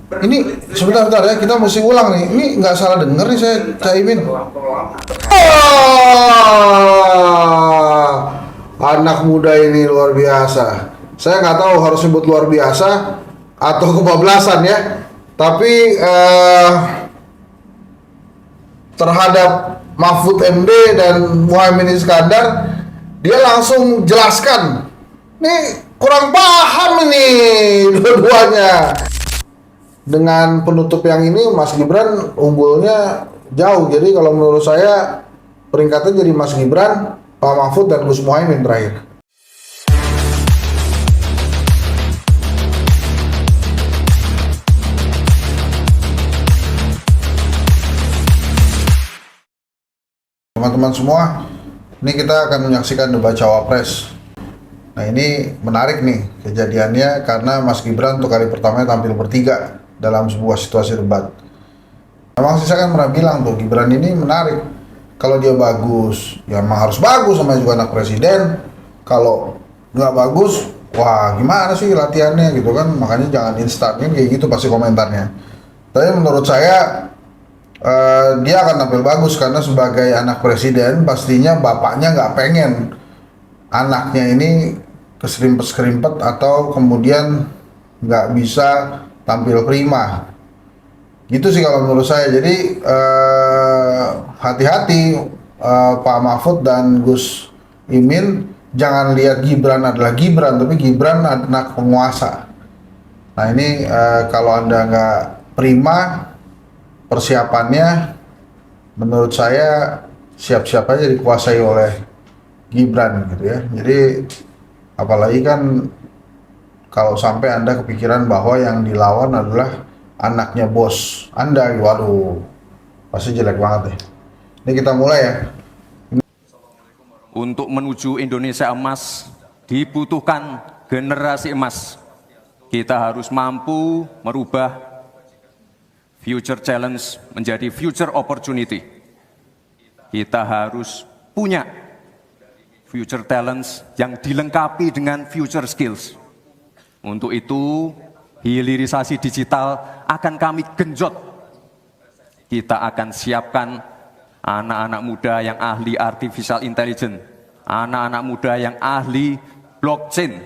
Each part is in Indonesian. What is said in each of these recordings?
Ini sebentar ya, kita mesti ulang nih. Ini nggak salah denger nih saya, Caimin. Anak muda ini luar biasa. Saya nggak tahu harus sebut luar biasa atau kebablasan ya. Tapi terhadap Mahfud MD dan Muhaimin Iskandar, dia langsung jelaskan. Nih kurang paham ini dua-duanya. Dengan penutup yang ini, Mas Gibran unggulnya jauh. Jadi kalau menurut saya peringkatnya jadi Mas Gibran, Pak Mahfud dan Gus Muhaimin terakhir. Teman-teman semua, ini kita akan menyaksikan debat cawapres. Nah ini menarik nih kejadiannya karena Mas Gibran untuk kali pertamanya tampil bertiga dalam sebuah situasi debat. Memang saya kan pernah bilang tuh, Gibran ini menarik. Kalau dia bagus, ya memang harus bagus, sama juga anak presiden. Kalau nggak bagus, wah gimana sih latihannya gitu kan. Makanya jangan instan, kayak gitu pasti komentarnya. Tapi menurut saya dia akan tampil bagus karena sebagai anak presiden pastinya bapaknya nggak pengen anaknya ini keserimpet-keserimpet atau kemudian nggak bisa tampil prima. Gitu sih kalau menurut saya. Jadi hati-hati Pak Mahfud dan Gus Imin, jangan lihat Gibran adalah Gibran, tapi Gibran anak penguasa. Nah ini kalau Anda nggak prima persiapannya, menurut saya siap-siap aja dikuasai oleh Gibran gitu ya. Jadi apalagi kan kalau sampai Anda kepikiran bahwa yang dilawan adalah anaknya bos Anda, waduh pasti jelek banget deh. Ini kita mulai ya. Untuk menuju Indonesia emas dibutuhkan generasi emas. Kita harus mampu merubah future challenge menjadi future opportunity. Kita harus punya future talents yang dilengkapi dengan future skills. Untuk itu, hilirisasi digital akan kami genjot. Kita akan siapkan anak-anak muda yang ahli artificial intelligence, anak-anak muda yang ahli blockchain,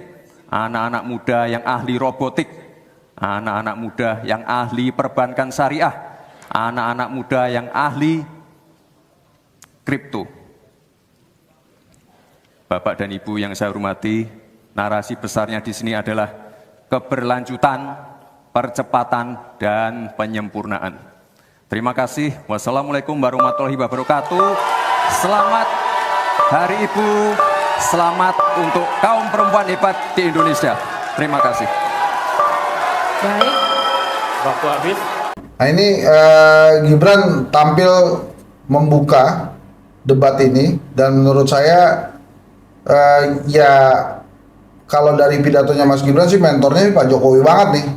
anak-anak muda yang ahli robotik, anak-anak muda yang ahli perbankan syariah, anak-anak muda yang ahli kripto. Bapak dan Ibu yang saya hormati, narasi besarnya di sini adalah keberlanjutan, percepatan, dan penyempurnaan. Terima kasih. Wassalamualaikum warahmatullahi wabarakatuh. Selamat Hari Ibu. Selamat untuk kaum perempuan hebat di Indonesia. Terima kasih. Baik. Waktu habis. Nah ini Gibran tampil membuka debat ini dan menurut saya ya kalau dari pidatonya Mas Gibran sih mentornya Pak Jokowi banget nih.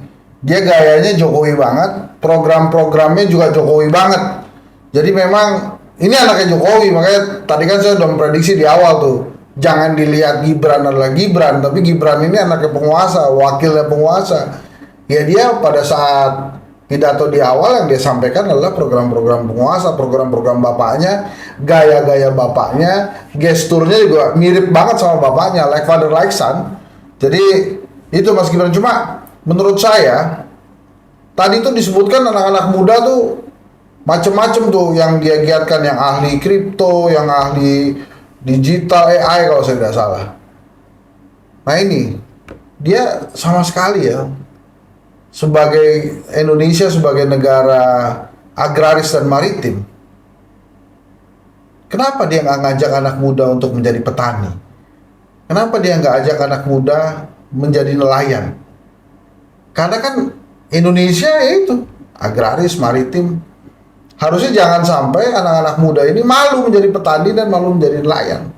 Dia gayanya Jokowi banget, program-programnya juga Jokowi banget. Jadi memang ini anaknya Jokowi, makanya tadi kan saya udah memprediksi di awal tuh. Jangan dilihat Gibran adalah Gibran, tapi Gibran ini anaknya penguasa, wakilnya penguasa. Ya dia pada saat pidato di awal yang dia sampaikan adalah program-program penguasa, program-program bapaknya, gaya-gaya bapaknya, gesturnya juga mirip banget sama bapaknya, like father like son. Jadi itu Mas Gibran, cuma menurut saya tadi tuh disebutkan anak-anak muda tuh macem-macem tuh yang dia giatkan, yang ahli kripto, yang ahli digital AI kalau saya tidak salah. Nah ini dia sama sekali ya, sebagai Indonesia sebagai negara agraris dan maritim, kenapa dia nggak ngajak anak muda untuk menjadi petani? Kenapa dia nggak ajak anak muda menjadi nelayan? Karena kan Indonesia itu agraris maritim. Harusnya jangan sampai anak-anak muda ini malu menjadi petani dan malu menjadi nelayan.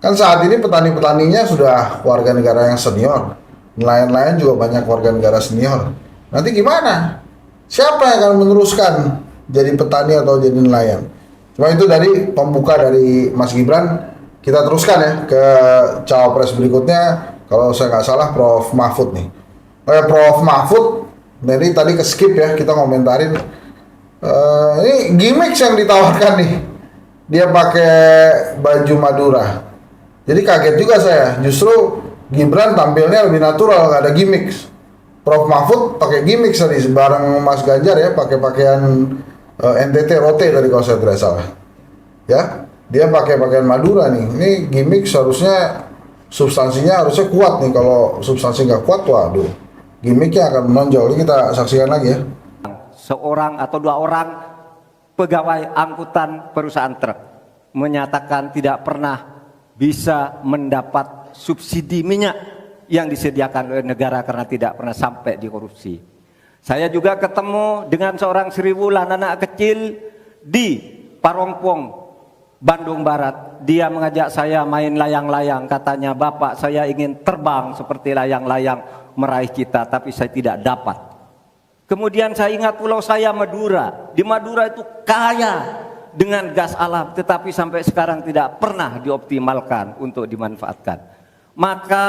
Kan saat ini petani-petaninya sudah warga negara yang senior. Nelayan-nelayan juga banyak warga negara senior. Nanti gimana? Siapa yang akan meneruskan jadi petani atau jadi nelayan? Cuma itu dari pembuka dari Mas Gibran. Kita teruskan ya ke cawapres berikutnya. Kalau saya nggak salah Prof. Mahfud nih. Prof. Mahfud Nah ini tadi ke skip ya, kita komentarin. Ini gimmick yang ditawarkan nih. Dia pakai baju Madura. Jadi kaget juga saya. Justru Gibran tampilnya lebih natural, nggak ada gimmick. Prof Mahfud pakai gimmick tadi bareng Mas Ganjar ya, pakai pakaian NTT Rote tadi kalau saya tidak salah. Ya, dia pakai pakaian Madura nih. Ini gimmick seharusnya substansinya harusnya kuat nih. Kalau substansi nggak kuat, waduh, gimmicknya akan menonjol. Ini kita saksikan lagi ya. Seorang atau dua orang pegawai angkutan perusahaan truk menyatakan tidak pernah bisa mendapat subsidi minyak yang disediakan oleh negara karena tidak pernah sampai di korupsi. Saya juga ketemu dengan seorang Sri Wulan, anak kecil di Parongpong, Bandung Barat. Dia mengajak saya main layang-layang, katanya, "Bapak, saya ingin terbang seperti layang-layang meraih cita, tapi saya tidak dapat." Kemudian saya ingat pulau saya Madura. Di Madura itu kaya dengan gas alam, tetapi sampai sekarang tidak pernah dioptimalkan untuk dimanfaatkan. Maka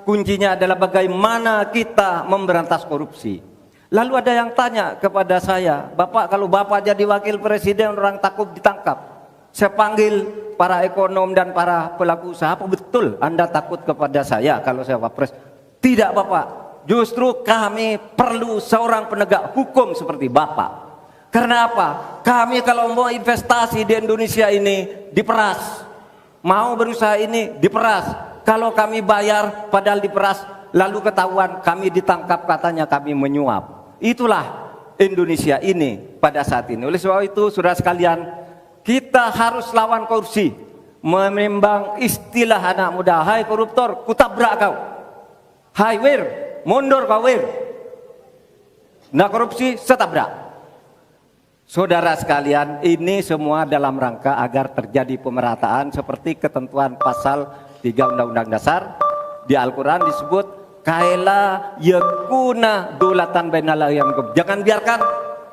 kuncinya adalah bagaimana kita memberantas korupsi. Lalu ada yang tanya kepada saya, "Bapak, kalau Bapak jadi wakil presiden orang takut ditangkap." Saya panggil para ekonom dan para pelaku usaha, "Apa betul Anda takut kepada saya kalau saya wapres?" "Tidak, Bapak. Justru kami perlu seorang penegak hukum seperti Bapak. Karena apa? Kami kalau mau investasi di Indonesia ini diperas. Mau berusaha ini diperas. Kalau kami bayar padahal diperas, lalu ketahuan kami ditangkap katanya kami menyuap." Itulah Indonesia ini pada saat ini. Oleh sebab itu, saudara sekalian, kita harus lawan korupsi. Menimbang istilah anak muda, "Hai koruptor, kutabrak kau. Hai wir, mundur kau wir. Nah korupsi, setabrak." Saudara sekalian, ini semua dalam rangka agar terjadi pemerataan seperti ketentuan pasal 3 Undang-Undang Dasar. Di Al-Quran disebut kaila yakuna dolatan bainal yang. Jangan biarkan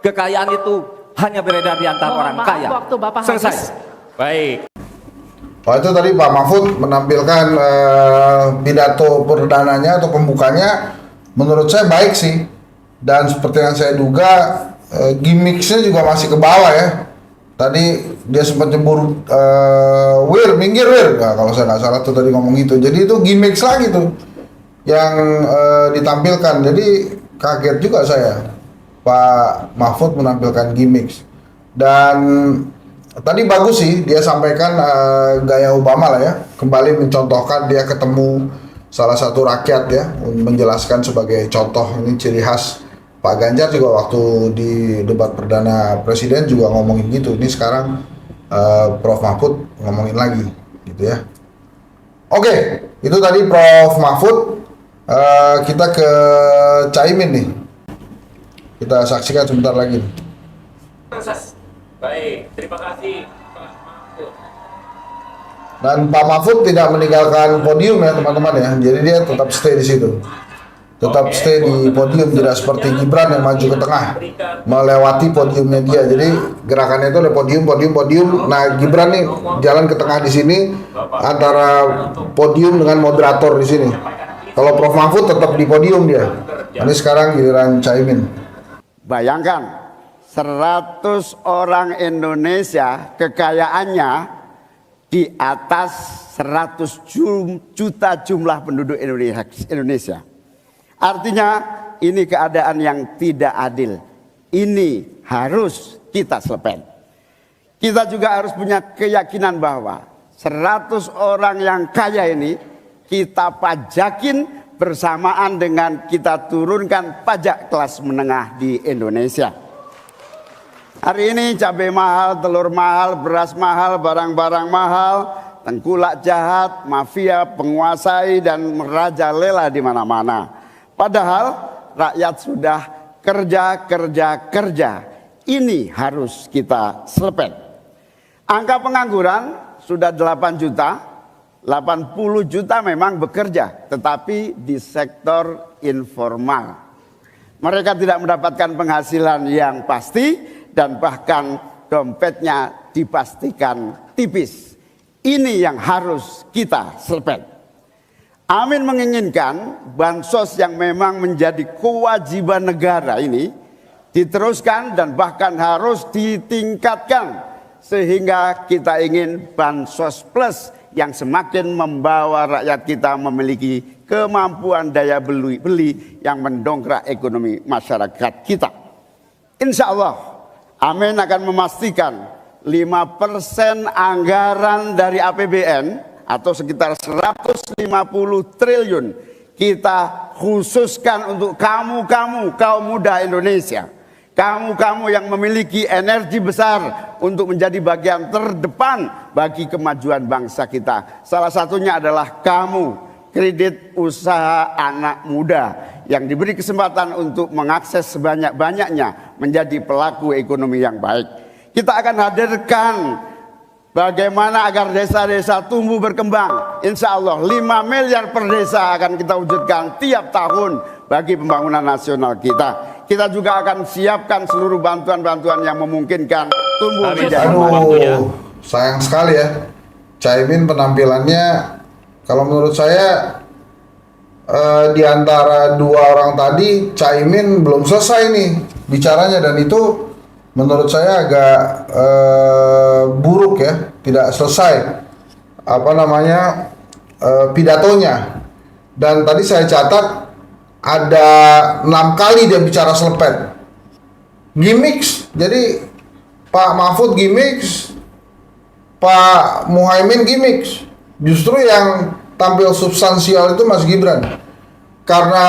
kekayaan itu hanya beredar di antara orang kaya. Waktu Bapak selesai. habis. Baik. Oh, itu tadi Pak Mahfud menampilkan pidato perdananya atau pembukanya, menurut saya baik sih. Dan seperti yang saya duga, gimmicksnya juga masih ke bawah ya. Tadi dia sempat nyebur wir, minggir wir. Nah, kalau saya nggak salah tuh tadi ngomong gitu. Jadi itu gimmicks lagi tuh yang ditampilkan. Jadi kaget juga saya Pak Mahfud menampilkan gimmicks. Dan tadi bagus sih dia sampaikan gaya Obama lah ya. Kembali mencontohkan dia ketemu salah satu rakyat ya, menjelaskan sebagai contoh. Ini ciri khas Pak Ganjar juga waktu di debat perdana presiden juga ngomongin gitu. Ini sekarang Prof Mahfud ngomongin lagi gitu ya. Oke, itu tadi Prof Mahfud. Kita ke Caimin nih. Kita saksikan sebentar lagi. Baik, terima kasih Pak Mahfud. Dan Pak Mahfud tidak meninggalkan podium ya teman-teman ya. Jadi dia tetap stay di situ. Tetap stay di podium, tidak seperti Gibran yang maju ke tengah melewati podiumnya dia. Jadi gerakannya itu ada podium. Nah Gibran nih jalan ke tengah di sini antara podium dengan moderator di sini. Kalau Prof Mahfud tetap di podium dia. Ini sekarang giliran Caimin. Bayangkan 100 orang Indonesia kekayaannya di atas 100 juta jumlah penduduk Indonesia. Artinya ini keadaan yang tidak adil. Ini harus kita selepen. Kita juga harus punya keyakinan bahwa 100 orang yang kaya ini kita pajakin bersamaan dengan kita turunkan pajak kelas menengah di Indonesia. Hari ini cabai mahal, telur mahal, beras mahal, barang-barang mahal, tengkulak jahat, mafia penguasai dan merajalela di mana-mana. Padahal rakyat sudah kerja. Ini harus kita selepen. Angka pengangguran sudah 8 juta, 80 juta memang bekerja, tetapi di sektor informal. Mereka tidak mendapatkan penghasilan yang pasti dan bahkan dompetnya dipastikan tipis. Ini yang harus kita selepen. Amin menginginkan bansos yang memang menjadi kewajiban negara ini diteruskan dan bahkan harus ditingkatkan, sehingga kita ingin bansos plus yang semakin membawa rakyat kita memiliki kemampuan daya beli yang mendongkrak ekonomi masyarakat kita. Insya Allah Amin akan memastikan 5% anggaran dari APBN atau sekitar 150 triliun kita khususkan untuk kamu kaum muda Indonesia. Kamu yang memiliki energi besar untuk menjadi bagian terdepan bagi kemajuan bangsa kita. Salah satunya adalah kamu, kredit usaha anak muda yang diberi kesempatan untuk mengakses sebanyak-banyaknya menjadi pelaku ekonomi yang baik. Kita akan hadirkan bagaimana agar desa-desa tumbuh berkembang. Insya Allah 5 miliar per desa akan kita wujudkan tiap tahun bagi pembangunan nasional kita. Kita juga akan siapkan seluruh bantuan-bantuan yang memungkinkan tumbuh menjadi. Aduh, sayang sekali ya. Caimin penampilannya, kalau menurut saya di antara dua orang tadi, Caimin belum selesai nih bicaranya, dan itu menurut saya agak buruk ya, tidak selesai pidatonya. Dan tadi saya catat ada 6 kali dia bicara selepet, gimmicks. Jadi Pak Mahfud gimmicks, Pak Muhaimin gimmicks. Justru yang tampil substansial itu Mas Gibran. Karena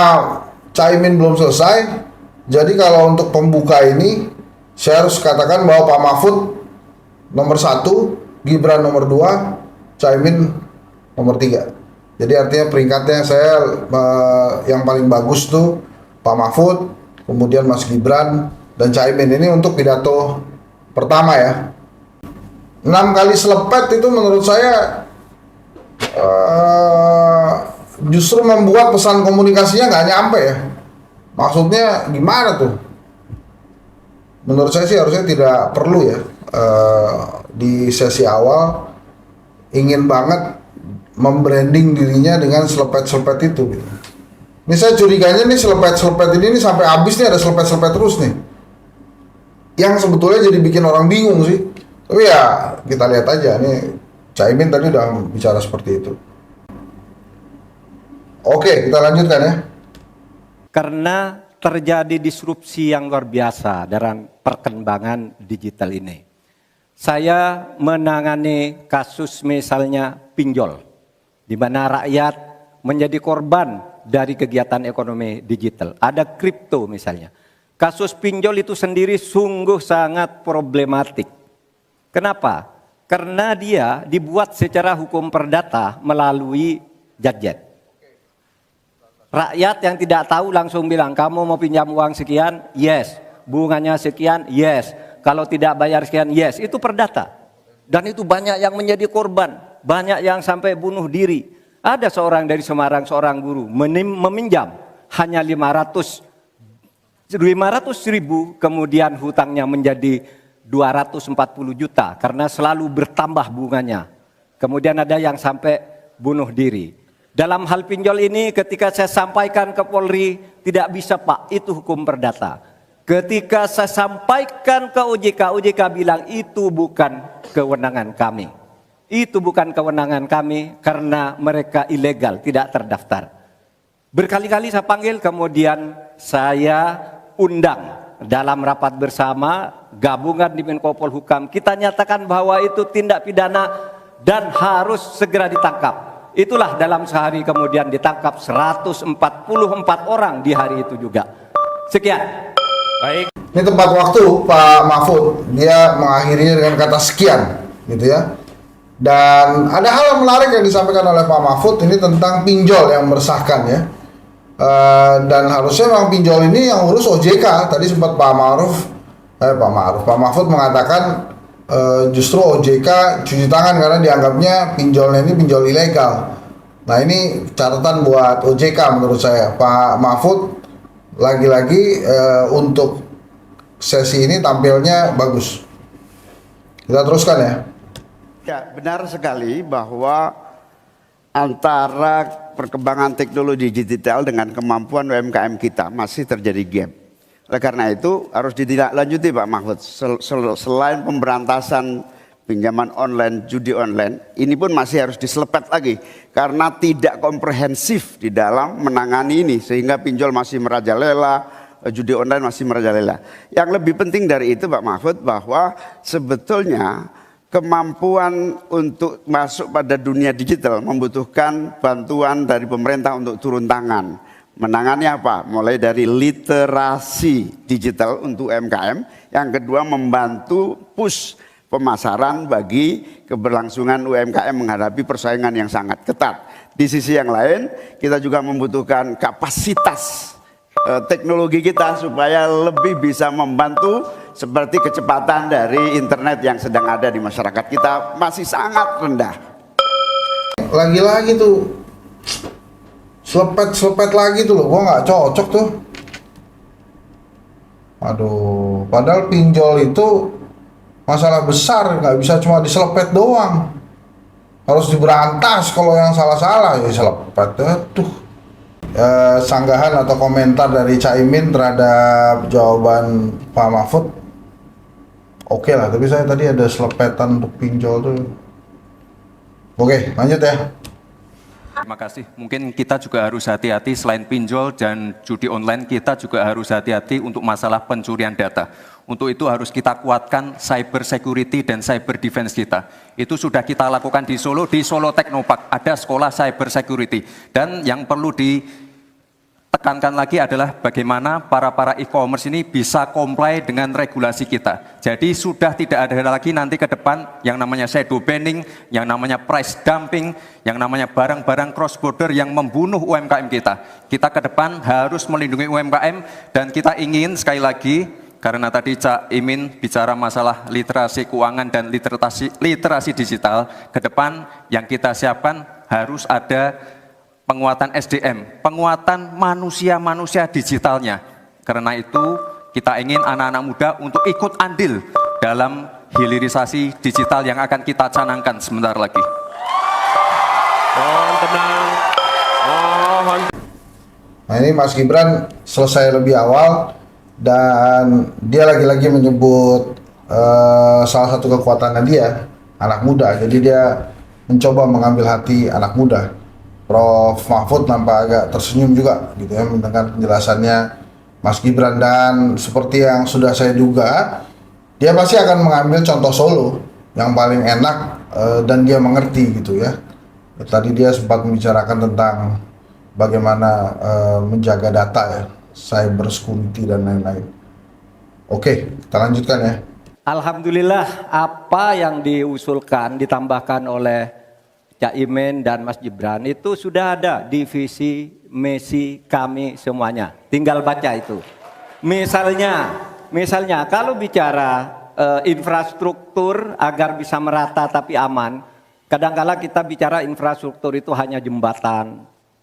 Caimin belum selesai, jadi kalau untuk pembuka ini saya harus katakan bahwa Pak Mahfud nomor 1, Gibran nomor 2, Caimin nomor 3. Jadi artinya peringkatnya yang paling bagus tuh Pak Mahfud, kemudian Mas Gibran, dan Caimin. Ini untuk pidato pertama ya. 6 kali selepet itu menurut saya justru membuat pesan komunikasinya nggak nyampe ya. Maksudnya gimana tuh? Menurut saya sih harusnya tidak perlu ya, di sesi awal ingin banget membranding dirinya dengan selepet-selepet itu gitu. Ini saya curiganya nih selepet-selepet ini sampai habis nih ada selepet-selepet terus nih, yang sebetulnya jadi bikin orang bingung sih. Tapi ya kita lihat aja nih, Caimin tadi udah bicara seperti itu. Oke, kita lanjutkan ya. Karena terjadi disrupsi yang luar biasa dalam perkembangan digital ini. Saya menangani kasus misalnya pinjol, di mana rakyat menjadi korban dari kegiatan ekonomi digital. Ada kripto misalnya. Kasus pinjol itu sendiri sungguh sangat problematik. Kenapa? Karena dia dibuat secara hukum perdata melalui gadget. Rakyat yang tidak tahu langsung bilang, kamu mau pinjam uang sekian? Yes. Bunganya sekian? Yes. Kalau tidak bayar sekian? Yes. Itu perdata. Dan itu banyak yang menjadi korban. Banyak yang sampai bunuh diri. Ada seorang dari Semarang, seorang guru meminjam hanya 500 ribu, kemudian hutangnya menjadi 240 juta karena selalu bertambah bunganya. Kemudian ada yang sampai bunuh diri. Dalam hal pinjol ini ketika saya sampaikan ke Polri, tidak bisa Pak, itu hukum perdata. Ketika saya sampaikan ke OJK, OJK bilang itu bukan kewenangan kami. Itu bukan kewenangan kami karena mereka ilegal, tidak terdaftar. Berkali-kali saya panggil, kemudian saya undang dalam rapat bersama gabungan di Menko Polhukam. Kita nyatakan bahwa itu tindak pidana dan harus segera ditangkap. Itulah dalam sehari kemudian ditangkap 144 orang di hari itu juga. Sekian. Baik. Ini tepat waktu Pak Mahfud, dia mengakhirinya dengan kata sekian gitu ya. Dan ada hal yang menarik yang disampaikan oleh Pak Mahfud ini tentang pinjol yang meresahkan ya. Dan harusnya memang pinjol ini yang urus OJK. Tadi sempat Pak Mahfud mengatakan justru OJK cuci tangan karena dianggapnya pinjolnya ini pinjol ilegal. Nah ini catatan buat OJK menurut saya. Pak Mahfud lagi-lagi untuk sesi ini tampilnya bagus. Kita teruskan ya. Ya, benar sekali bahwa antara perkembangan teknologi digital dengan kemampuan UMKM kita masih terjadi gap. Oleh karena itu harus ditindaklanjuti Pak Mahfud. Selain pemberantasan pinjaman online, judi online, ini pun masih harus diselepet lagi karena tidak komprehensif di dalam menangani ini sehingga pinjol masih merajalela, judi online masih merajalela. Yang lebih penting dari itu Pak Mahfud bahwa sebetulnya kemampuan untuk masuk pada dunia digital membutuhkan bantuan dari pemerintah untuk turun tangan. Menangani apa? Mulai dari literasi digital untuk UMKM, yang kedua membantu push pemasaran bagi keberlangsungan UMKM menghadapi persaingan yang sangat ketat. Di sisi yang lain, kita juga membutuhkan kapasitas teknologi kita supaya lebih bisa membantu seperti kecepatan dari internet yang sedang ada di masyarakat kita masih sangat rendah. Lagi-lagi tuh selepet lagi tuh loh, gua nggak cocok tuh. Aduh, padahal pinjol itu masalah besar, nggak bisa cuma diselepet doang, harus diberantas. Kalau yang salah-salah ya selepet. Tuh sanggahan atau komentar dari Caimin terhadap jawaban Pak Mahfud oke lah, tapi saya tadi ada selepetan untuk pinjol tuh. Oke, lanjut ya. Terima kasih. Mungkin kita juga harus hati-hati selain pinjol dan judi online, kita juga harus hati-hati untuk masalah pencurian data. Untuk itu harus kita kuatkan cyber security dan cyber defense kita. Itu sudah kita lakukan di Solo Technopark, ada sekolah cyber security. Dan yang perlu ditekankan lagi adalah bagaimana para e-commerce ini bisa comply dengan regulasi kita. Jadi sudah tidak ada lagi nanti ke depan yang namanya shadow banning, yang namanya price dumping, yang namanya barang-barang cross border yang membunuh UMKM kita. Kita ke depan harus melindungi UMKM dan kita ingin sekali lagi, karena tadi Cak Imin bicara masalah literasi keuangan dan literasi digital, ke depan yang kita siapkan harus ada penguatan SDM, penguatan manusia digitalnya. Karena itu kita ingin anak-anak muda untuk ikut andil dalam hilirisasi digital yang akan kita canangkan sebentar lagi. Mohon tenang. Mohon. Nah ini Mas Gibran selesai lebih awal dan dia lagi-lagi menyebut salah satu kekuatannya dia anak muda. Jadi dia mencoba mengambil hati anak muda. Prof. Mahfud nampak agak tersenyum juga gitu ya mendengar penjelasannya Mas Gibran, dan seperti yang sudah saya duga dia pasti akan mengambil contoh Solo yang paling enak dan dia mengerti gitu ya. Tadi dia sempat membicarakan tentang bagaimana menjaga data ya, cyber security dan lain-lain. Oke, kita lanjutkan ya. Alhamdulillah apa yang diusulkan ditambahkan oleh Cak Imin dan Mas Gibran itu sudah ada di visi misi kami semuanya. Tinggal baca itu. Misalnya kalau bicara infrastruktur agar bisa merata tapi aman, kadang-kala kita bicara infrastruktur itu hanya jembatan,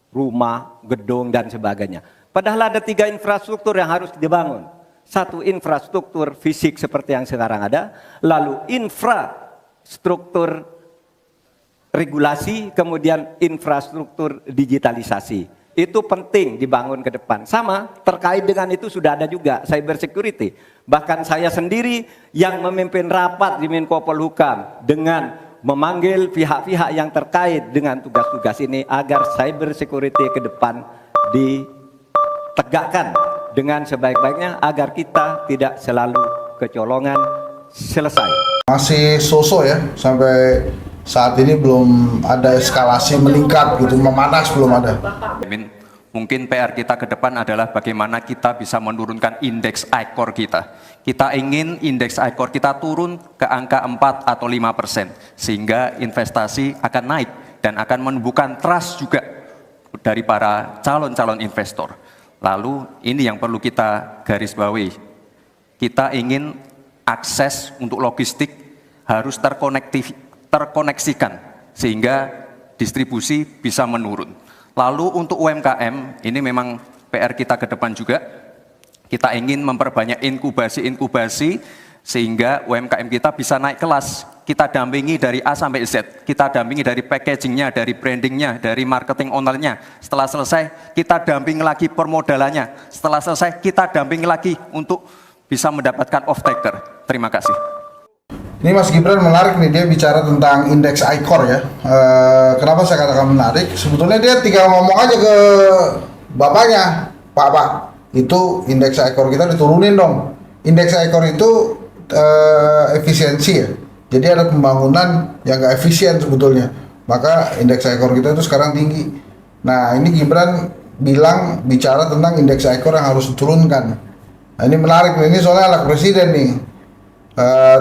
rumah, gedung dan sebagainya. Padahal ada 3 infrastruktur yang harus dibangun. 1 infrastruktur fisik seperti yang sekarang ada, lalu infrastruktur regulasi, kemudian infrastruktur digitalisasi. Itu penting dibangun ke depan. Sama terkait dengan itu sudah ada juga cyber security. Bahkan saya sendiri yang memimpin rapat di Menko Polhukam dengan memanggil pihak-pihak yang terkait dengan tugas-tugas ini agar cyber security ke depan ditegakkan dengan sebaik-baiknya agar kita tidak selalu kecolongan. Selesai. Masih so-so ya, sampai saat ini belum ada eskalasi meningkat gitu, memanas belum ada. Mungkin PR kita ke depan adalah bagaimana kita bisa menurunkan indeks ICOR kita. Kita ingin indeks ICOR kita turun ke angka 4 atau 5%, sehingga investasi akan naik dan akan menumbuhkan trust juga dari para calon-calon investor. Lalu ini yang perlu kita garis bawahi. Kita ingin akses untuk logistik harus terkoneksikan sehingga distribusi bisa menurun. Lalu untuk UMKM ini memang PR kita ke depan juga. Kita ingin memperbanyak inkubasi sehingga UMKM kita bisa naik kelas. kita dampingi dari A sampai Z, kita dampingi dari packagingnya, dari brandingnya, dari marketing ownernya. Setelah selesai, kita dampingi lagi permodalannya. Setelah selesai, kita dampingi lagi untuk bisa mendapatkan off-taker. Terima kasih. Ini Mas Gibran menarik nih, dia bicara tentang indeks ICOR ya. Kenapa saya katakan menarik? Sebetulnya dia tinggal ngomong aja ke bapaknya, Pak, itu indeks ICOR kita diturunin dong. Indeks ICOR itu efisiensi ya. Jadi ada pembangunan yang nggak efisien sebetulnya. Maka indeks ICOR kita itu sekarang tinggi. Nah ini Gibran bicara tentang indeks ICOR yang harus diturunkan. Nah ini menarik nih, ini soalnya anak presiden nih.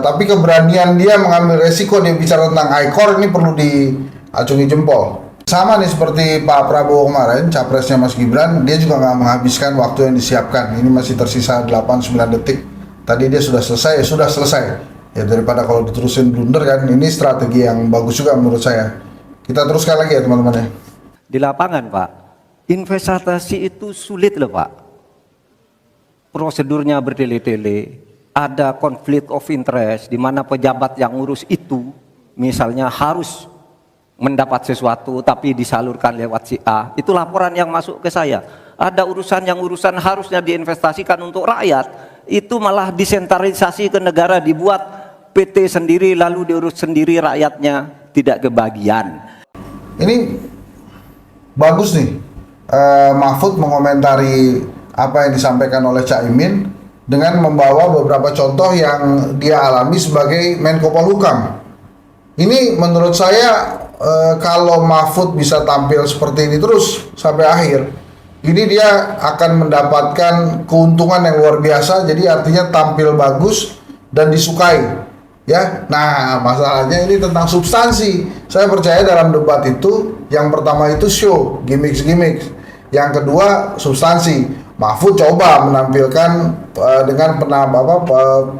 Tapi keberanian dia mengambil resiko, dia bicara tentang ICOR ini perlu diacungi jempol. Sama nih seperti Pak Prabowo kemarin, capresnya Mas Gibran, dia juga nggak menghabiskan waktu yang disiapkan. Ini masih tersisa 8-9 detik. Tadi dia sudah selesai, ya sudah selesai. Ya daripada kalau diterusin blunder kan, ini strategi yang bagus juga menurut saya. Kita teruskan lagi ya teman-teman ya. Di lapangan Pak, investasi itu sulit loh Pak. Prosedurnya bertele-tele, ada konflik of interest di mana pejabat yang ngurus itu misalnya harus mendapat sesuatu tapi disalurkan lewat si A. Itu laporan yang masuk ke saya. Ada urusan harusnya diinvestasikan untuk rakyat, itu malah disentralisasi ke negara, dibuat PT sendiri lalu diurus sendiri, rakyatnya tidak kebagian. Ini bagus nih, Mahfud mengomentari apa yang disampaikan oleh Caimin dengan membawa beberapa contoh yang dia alami sebagai Menko Polhukam. Ini menurut saya kalau Mahfud bisa tampil seperti ini terus sampai akhir, ini dia akan mendapatkan keuntungan yang luar biasa. Jadi artinya tampil bagus dan disukai. Ya, nah masalahnya ini tentang substansi. Saya percaya dalam debat itu, yang pertama itu show, gimmicks. Yang kedua substansi. Mahfud coba menampilkan dengan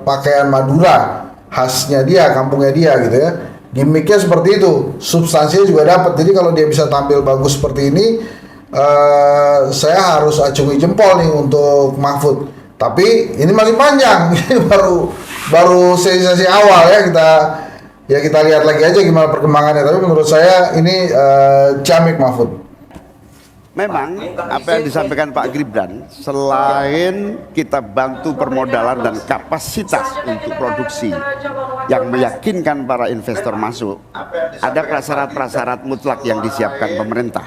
pakaian Madura, khasnya dia, kampungnya dia gitu ya. Gimmicknya seperti itu, substansinya juga dapat. Jadi kalau dia bisa tampil bagus seperti ini, saya harus acungi jempol nih untuk Mahfud. Tapi ini masih panjang, ini baru sesi awal ya, kita lihat lagi aja gimana perkembangannya. Tapi menurut saya ini ciamik Mahfud. Memang apa yang disampaikan Pak Gibran, selain kita bantu permodalan dan kapasitas untuk produksi yang meyakinkan para investor masuk, ada prasyarat-prasyarat mutlak yang disiapkan pemerintah.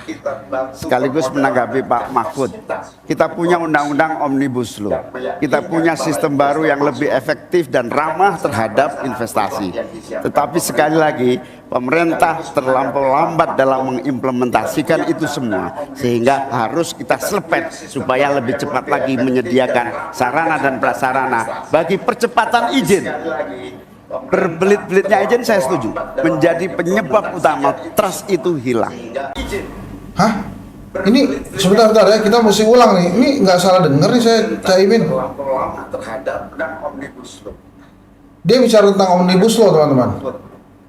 Sekaligus menanggapi Pak Mahfud, kita punya undang-undang Omnibus Law, kita punya sistem baru yang lebih efektif dan ramah terhadap investasi. Tetapi sekali lagi, pemerintah terlampau lambat dalam mengimplementasikan itu semua, sehingga harus kita selepet supaya lebih cepat lagi menyediakan sarana dan prasarana bagi percepatan izin. Berbelit-belitnya izin saya setuju, menjadi penyebab utama trust itu hilang. Hah? Ini sebentar ya, kita mesti ulang nih. Ini nggak salah denger nih saya, Caimin. Dia bicara tentang Omnibus Law, teman-teman.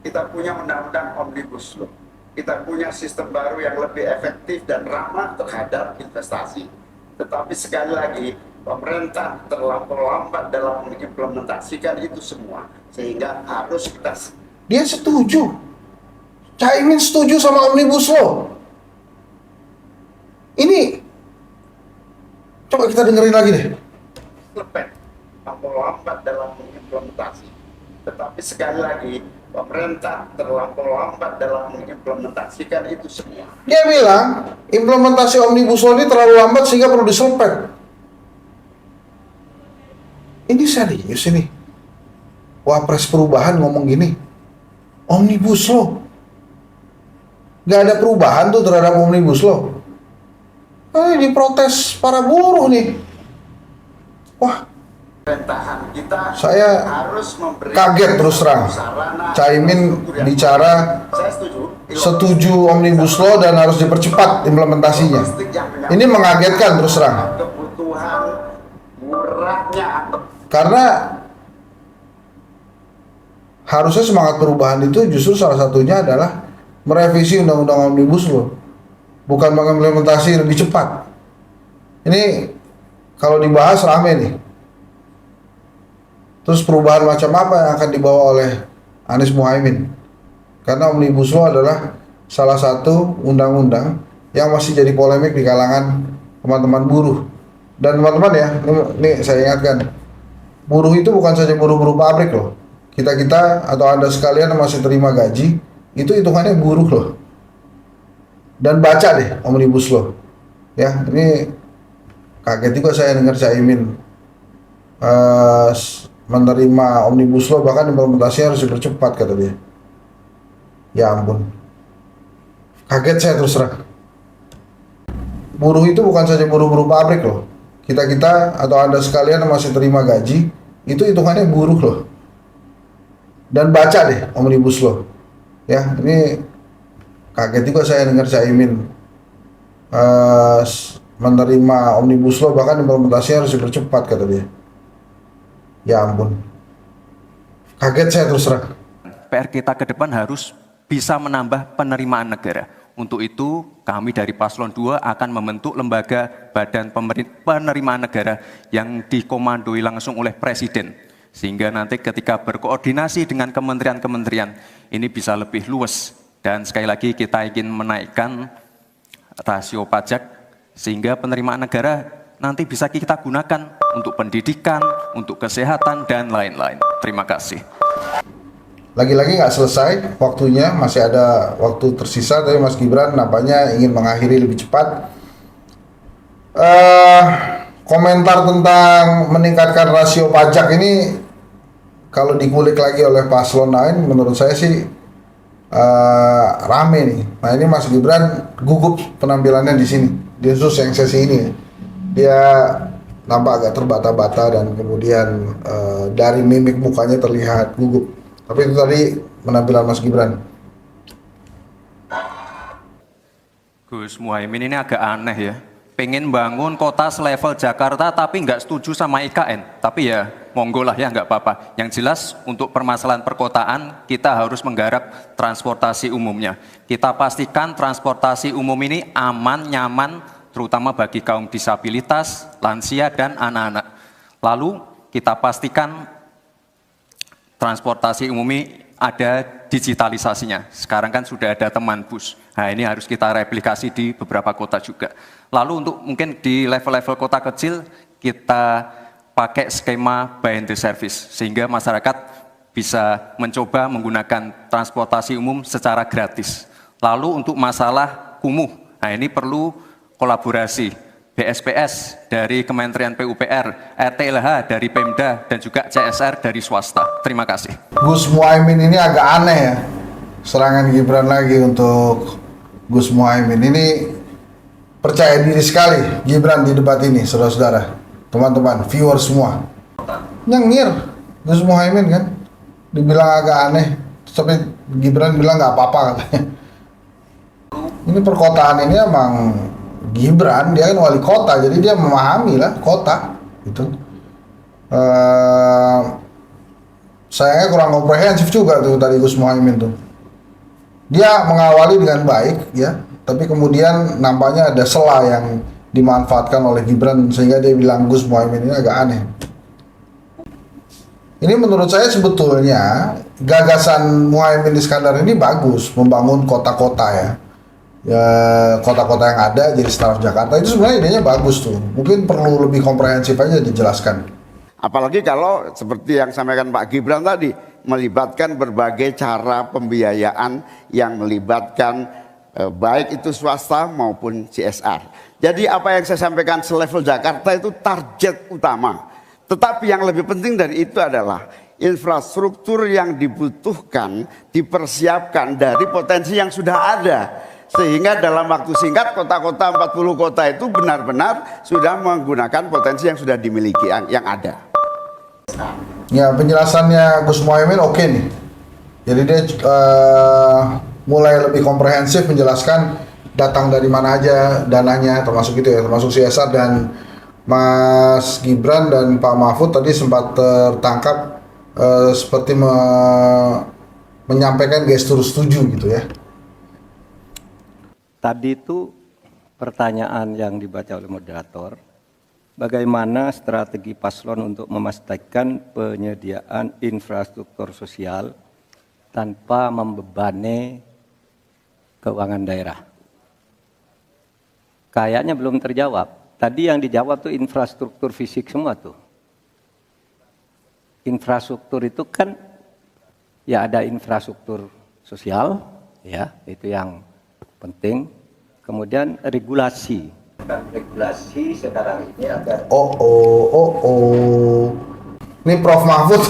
Kita punya undang-undang Omnibus Law, kita punya sistem baru yang lebih efektif dan ramah terhadap investasi. Tetapi sekali lagi, pemerintah terlampau lambat dalam mengimplementasikan itu semua, sehingga harus kita... Dia setuju, Caimin setuju sama Omnibus Law. Ini coba kita dengerin lagi deh. Terlampau lambat dalam mengimplementasi. Tetapi sekali lagi, pemerintah terlampau lambat dalam mengimplementasikan itu semua. Dia bilang implementasi Omnibus Law ini terlalu lambat sehingga perlu diselpet. Ini serius ini. Wapres perubahan ngomong gini, Omnibus Law. Gak ada perubahan tuh terhadap Omnibus Law. Ini diprotes para buruh nih. Wah, saya kaget terus terang. Caimin bicara setuju Omnibus Law dan harus dipercepat implementasinya. Ini mengagetkan terus terang. Karena harusnya semangat perubahan itu justru salah satunya adalah merevisi undang-undang Omnibus Law, bukan mengimplementasi lebih cepat. Ini kalau dibahas rame nih. Terus perubahan macam apa yang akan dibawa oleh Anies Muhaimin. Karena Omnibus Law adalah salah satu undang-undang yang masih jadi polemik di kalangan teman-teman buruh. Dan teman-teman ya, ini saya ingatkan, buruh itu bukan saja buruh-buruh pabrik loh. Kita-kita atau Anda sekalian yang masih terima gaji, itu hitungannya buruh loh. Dan baca deh Omnibus Law. Ya, ini kaget juga saya dengar Caimin menerima Omnibus Law, bahkan implementasinya harus dipercepat kata dia. Ya ampun, kaget saya terus terang. Buruh itu bukan saja buruh-buruh pabrik loh. Kita-kita atau Anda sekalian yang masih terima gaji, itu hitungannya buruh loh. Dan baca deh Omnibus Law. Ya, ini kaget juga saya dengar Caimin menerima Omnibus Law, bahkan implementasinya harus dipercepat kata dia. Ya ampun, kaget saya terus terang. PR kita ke depan harus bisa menambah penerimaan negara. Untuk itu, kami dari Paslon 2 akan membentuk lembaga badan penerimaan negara yang dikomandoi langsung oleh Presiden. Sehingga nanti ketika berkoordinasi dengan kementerian-kementerian, ini bisa lebih luas. Dan sekali lagi kita ingin menaikkan rasio pajak, sehingga penerimaan negara nanti bisa kita gunakan untuk pendidikan, untuk kesehatan, dan lain-lain. Terima kasih. Lagi-lagi nggak selesai waktunya, masih ada waktu tersisa, tapi Mas Gibran nampaknya ingin mengakhiri lebih cepat. Komentar tentang meningkatkan rasio pajak ini, kalau dikulik lagi oleh paslon lain, menurut saya sih rame nih. Nah ini Mas Gibran gugup penampilannya di sini, di khusus yang sesi ini. Dia nampak agak terbata-bata dan kemudian dari mimik mukanya terlihat gugup. Tapi itu tadi penampilan Mas Gibran. Gus Muhaimin ini agak aneh ya. Pengen bangun kota selevel Jakarta tapi nggak setuju sama IKN. Tapi ya monggo lah ya, nggak apa-apa. Yang jelas untuk permasalahan perkotaan kita harus menggarap transportasi umumnya. Kita pastikan transportasi umum ini aman, nyaman, terutama bagi kaum disabilitas, lansia, dan anak-anak. Lalu kita pastikan transportasi umum ini ada digitalisasinya. Sekarang kan sudah ada teman bus. Nah ini harus kita replikasi di beberapa kota juga. Lalu untuk mungkin di level-level kota kecil, kita pakai skema buy and service. Sehingga masyarakat bisa mencoba menggunakan transportasi umum secara gratis. Lalu untuk masalah kumuh, nah ini perlu kolaborasi. BSPS dari Kementerian PUPR, RTLH dari Pemda, dan juga CSR dari swasta. Terima kasih. Gus Muhaimin ini agak aneh ya. Serangan Gibran lagi untuk Gus Muhaimin. Ini percaya diri sekali Gibran di debat ini, saudara-saudara. Teman-teman, viewer semua. Nyengir Gus Muhaimin kan. Dibilang agak aneh. Tapi Gibran bilang nggak apa-apa katanya. Ini perkotaan ini emang Gibran, dia kan wali kota, jadi dia memahami lah kota gitu. Sayangnya kurang komprehensif juga tuh tadi Gus Muhaimin tuh. Dia mengawali dengan baik ya, tapi kemudian nampaknya ada celah yang dimanfaatkan oleh Gibran sehingga dia bilang Gus Muhaimin ini agak aneh. Ini menurut saya sebetulnya gagasan Muhaimin Iskandar ini bagus, membangun kota-kota ya. Ya kota-kota yang ada jadi setara Jakarta, itu sebenarnya idenya bagus tuh. Mungkin perlu lebih komprehensif aja dijelaskan. Apalagi kalau seperti yang sampaikan Pak Gibran tadi, melibatkan berbagai cara pembiayaan yang melibatkan baik itu swasta maupun CSR. Jadi apa yang saya sampaikan selevel Jakarta itu target utama. Tetapi yang lebih penting dari itu adalah infrastruktur yang dibutuhkan dipersiapkan dari potensi yang sudah ada. Sehingga dalam waktu singkat kota-kota 40 kota itu benar-benar sudah menggunakan potensi yang sudah dimiliki yang ada. Ya penjelasannya Gus Muhaimin oke nih. Jadi dia mulai lebih komprehensif menjelaskan datang dari mana aja dananya, termasuk itu ya, termasuk CSR. Dan Mas Gibran dan Pak Mahfud tadi sempat tertangkap seperti menyampaikan gestur setuju gitu ya. Tadi itu pertanyaan yang dibaca oleh moderator, bagaimana strategi paslon untuk memastikan penyediaan infrastruktur sosial tanpa membebani keuangan daerah? Kayaknya belum terjawab. Tadi yang dijawab tuh infrastruktur fisik semua tuh. Infrastruktur itu kan ya ada infrastruktur sosial, ya itu yang penting. Kemudian regulasi. Regulasi sekarang ini agar Ini Prof Mahfud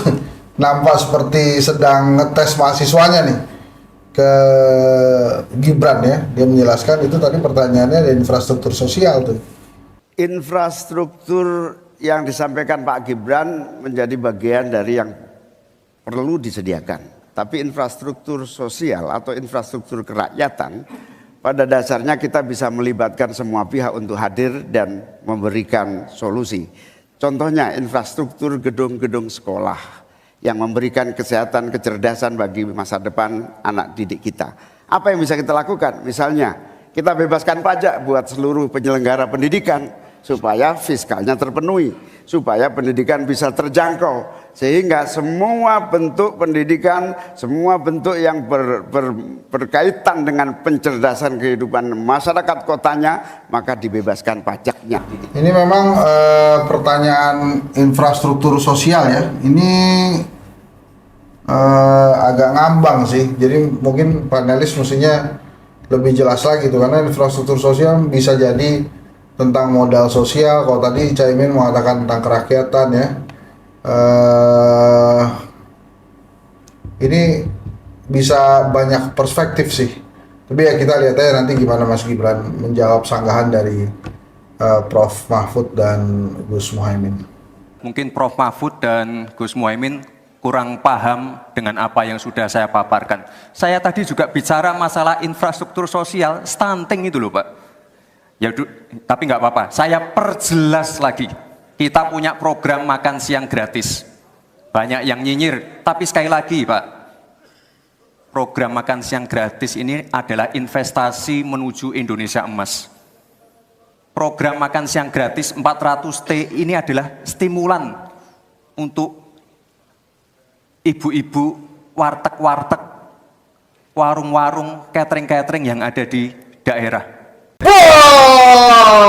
nampak seperti sedang ngetes mahasiswanya nih ke Gibran ya. Dia menjelaskan itu tadi pertanyaannya ada infrastruktur sosial tuh. Infrastruktur yang disampaikan Pak Gibran menjadi bagian dari yang perlu disediakan. Tapi infrastruktur sosial atau infrastruktur kerakyatan pada dasarnya kita bisa melibatkan semua pihak untuk hadir dan memberikan solusi. Contohnya infrastruktur gedung-gedung sekolah yang memberikan kesehatan, kecerdasan bagi masa depan anak didik kita. Apa yang bisa kita lakukan? Misalnya kita bebaskan pajak buat seluruh penyelenggara pendidikan supaya fiskalnya terpenuhi, supaya pendidikan bisa terjangkau, sehingga semua bentuk pendidikan, semua bentuk yang berkaitan dengan pencerdasan kehidupan masyarakat kotanya, maka dibebaskan pajaknya. Ini memang pertanyaan infrastruktur sosial ya. Ini agak ngambang sih. Jadi mungkin panelis mestinya lebih jelas lagi tuh, karena infrastruktur sosial bisa jadi tentang modal sosial. Kalau tadi Caimin mengatakan tentang kerakyatan ya. Ini bisa banyak perspektif sih. Tapi ya kita lihat aja nanti gimana Mas Gibran menjawab sanggahan dari Prof Mahfud dan Gus Muhaimin. Mungkin Prof Mahfud dan Gus Muhaimin kurang paham dengan apa yang sudah saya paparkan. Saya tadi juga bicara masalah infrastruktur sosial, stunting itu loh Pak. Ya, tapi nggak apa-apa, saya perjelas lagi. Kita punya program makan siang gratis. Banyak yang nyinyir, tapi sekali lagi Pak, program makan siang gratis ini adalah investasi menuju Indonesia emas. Program makan siang gratis 400T ini adalah stimulan untuk ibu-ibu, warteg-warteg, warung-warung, catering-catering yang ada di daerah. Wah,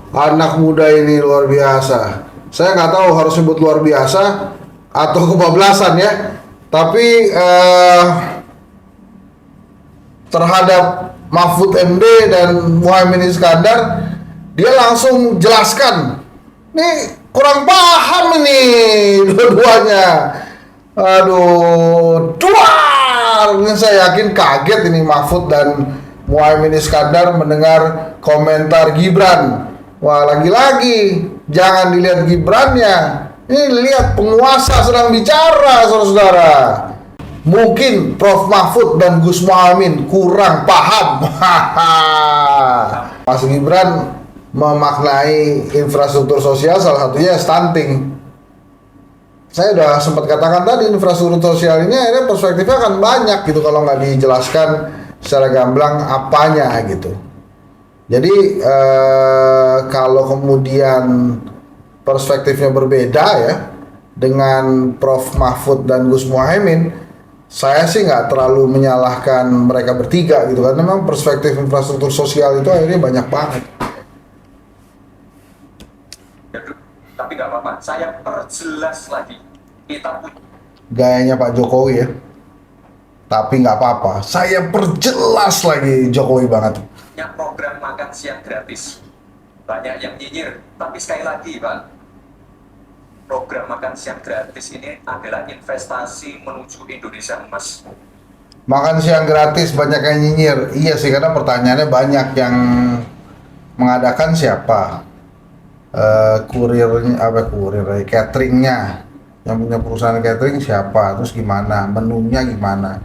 anak muda ini luar biasa. Saya nggak tahu harus sebut luar biasa atau kebablasan ya. Tapi terhadap Mahfud MD dan Muhaimin Iskandar, dia langsung jelaskan. Nih kurang paham ini dua-duanya. Aduh, duar. Ini saya yakin kaget ini Mahfud dan Muhaimin Iskandar mendengar komentar Gibran. Wah, lagi-lagi jangan dilihat Gibrannya, ini lihat penguasa sedang bicara, saudara-saudara. Mungkin Prof Mahfud dan Gus Muhaimin kurang paham. Mas Gibran memaknai infrastruktur sosial salah satunya stunting. Saya udah sempat katakan tadi, infrastruktur sosial ini akhirnya perspektifnya akan banyak gitu kalau nggak dijelaskan secara gamblang apanya gitu. Jadi kalau kemudian perspektifnya berbeda ya dengan Prof Mahfud dan Gus Muhaimin, saya sih nggak terlalu menyalahkan mereka bertiga gitu, karena memang perspektif infrastruktur sosial itu akhirnya banyak banget. Tapi nggak apa-apa, saya perjelas lagi. Kita Gayanya Pak Jokowi ya. Tapi nggak apa-apa, saya perjelas lagi, Jokowi banget. punya program makan siang gratis. Banyak yang nyinyir, tapi sekali lagi Pak, program makan siang gratis ini adalah investasi menuju Indonesia emas. Makan siang gratis banyak yang nyinyir. Iya sih, karena pertanyaannya banyak yang mengadakan siapa? Cateringnya, yang punya perusahaan catering siapa? Terus gimana? Menunya gimana?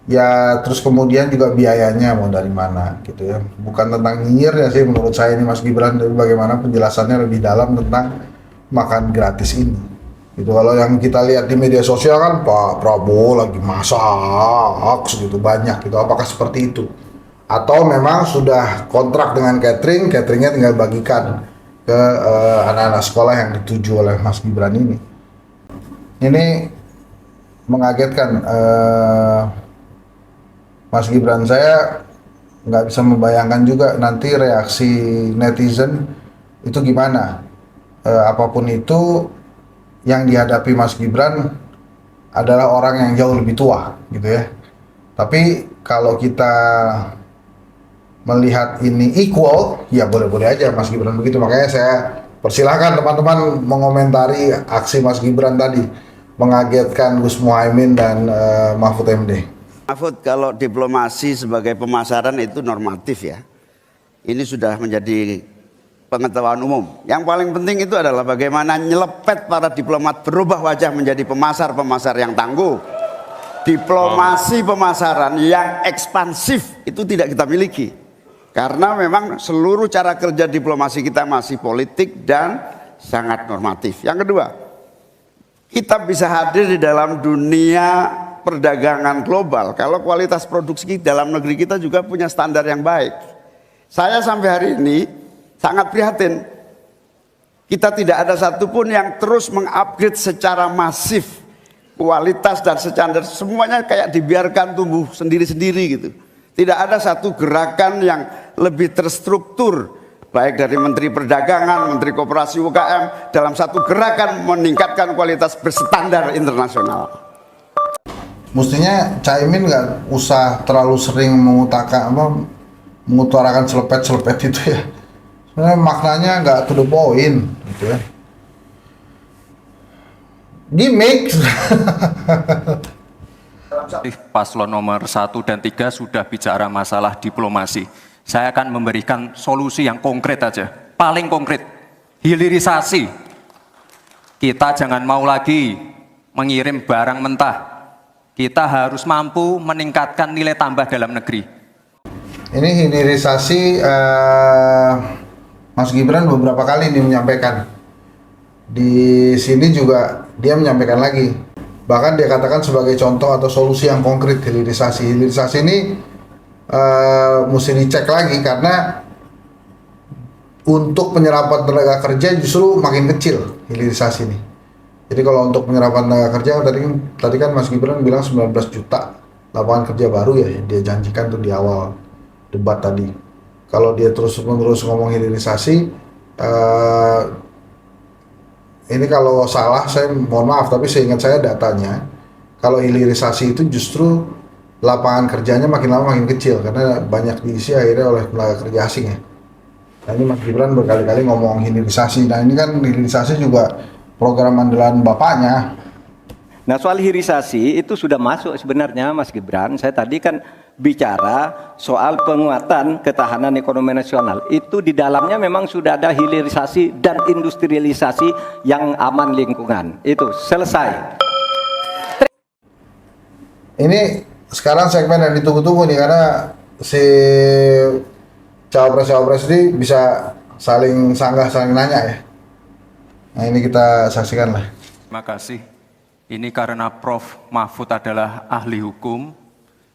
Ya terus kemudian juga biayanya mau dari mana gitu ya. Bukan tentang nyinyir ya sih menurut saya ini Mas Gibran, tapi bagaimana penjelasannya lebih dalam tentang makan gratis ini. Itu kalau yang kita lihat di media sosial kan Pak Prabowo lagi masak segitu banyak gitu. Apakah seperti itu? Atau memang sudah kontrak dengan cateringnya tinggal bagikan ke anak-anak sekolah yang dituju oleh Mas Gibran ini. Ini mengagetkan, Mas Gibran. Saya nggak bisa membayangkan juga nanti reaksi netizen itu gimana. Apapun itu, yang dihadapi Mas Gibran adalah orang yang jauh lebih tua gitu ya. Tapi kalau kita melihat ini equal, ya boleh-boleh aja Mas Gibran begitu. Makanya saya persilahkan teman-teman mengomentari aksi Mas Gibran tadi mengagetkan Gus Muhaimin dan Mahfud MD. Mahfud, kalau diplomasi sebagai pemasaran itu normatif ya. Ini sudah menjadi pengetahuan umum. Yang paling penting itu adalah bagaimana nyelepet para diplomat berubah wajah menjadi pemasar-pemasar yang tangguh. Diplomasi pemasaran yang ekspansif itu tidak kita miliki. Karena memang seluruh cara kerja diplomasi kita masih politik dan sangat normatif. Yang kedua, kita bisa hadir di dalam dunia perdagangan global kalau kualitas produksi dalam negeri kita juga punya standar yang baik. Saya sampai hari ini sangat prihatin. Kita tidak ada satupun yang terus mengupgrade secara masif kualitas dan standar, semuanya kayak dibiarkan tumbuh sendiri-sendiri gitu. Tidak ada satu gerakan yang lebih terstruktur, baik dari Menteri Perdagangan, Menteri Koperasi UKM, dalam satu gerakan meningkatkan kualitas berstandar internasional. Mestinya Caimin nggak usah terlalu sering mengutarakan selepet-selepet itu ya. Sebenarnya maknanya nggak to the point gitu ya. Gimmick. Paslon nomor 1 dan 3 sudah bicara masalah diplomasi. Saya akan memberikan solusi yang konkret aja. Paling konkret, hilirisasi. Kita jangan mau lagi mengirim barang mentah. Kita harus mampu meningkatkan nilai tambah dalam negeri. Ini hilirisasi, Mas Gibran beberapa kali ini menyampaikan. Di sini juga dia menyampaikan lagi. Bahkan dia katakan sebagai contoh atau solusi yang konkret hilirisasi. Hilirisasi ini mesti dicek lagi karena untuk penyerapan tenaga kerja justru makin kecil hilirisasi ini. Jadi kalau untuk penyerapan tenaga kerja tadi kan Mas Gibran bilang 19 juta lapangan kerja baru ya yang dia janjikan tuh di awal debat tadi. Kalau dia terus-menerus ngomong hilirisasi, ini kalau salah saya mohon maaf, tapi seingat saya datanya kalau hilirisasi itu justru lapangan kerjanya makin lama makin kecil karena banyak diisi akhirnya oleh tenaga kerja asing ya. Nah ini Mas Gibran berkali-kali ngomong hilirisasi. Nah ini kan hilirisasi juga program andalan bapaknya. Nah soal hilirisasi itu sudah masuk sebenarnya Mas Gibran. Saya tadi kan bicara soal penguatan ketahanan ekonomi nasional. Itu di dalamnya memang sudah ada hilirisasi dan industrialisasi yang aman lingkungan. Itu selesai. Ini sekarang segmen yang ditunggu-tunggu nih karena si cawapres ini bisa saling sanggah, saling nanya ya. Nah ini kita saksikan lah. Terima kasih. Ini karena Prof. Mahfud adalah ahli hukum.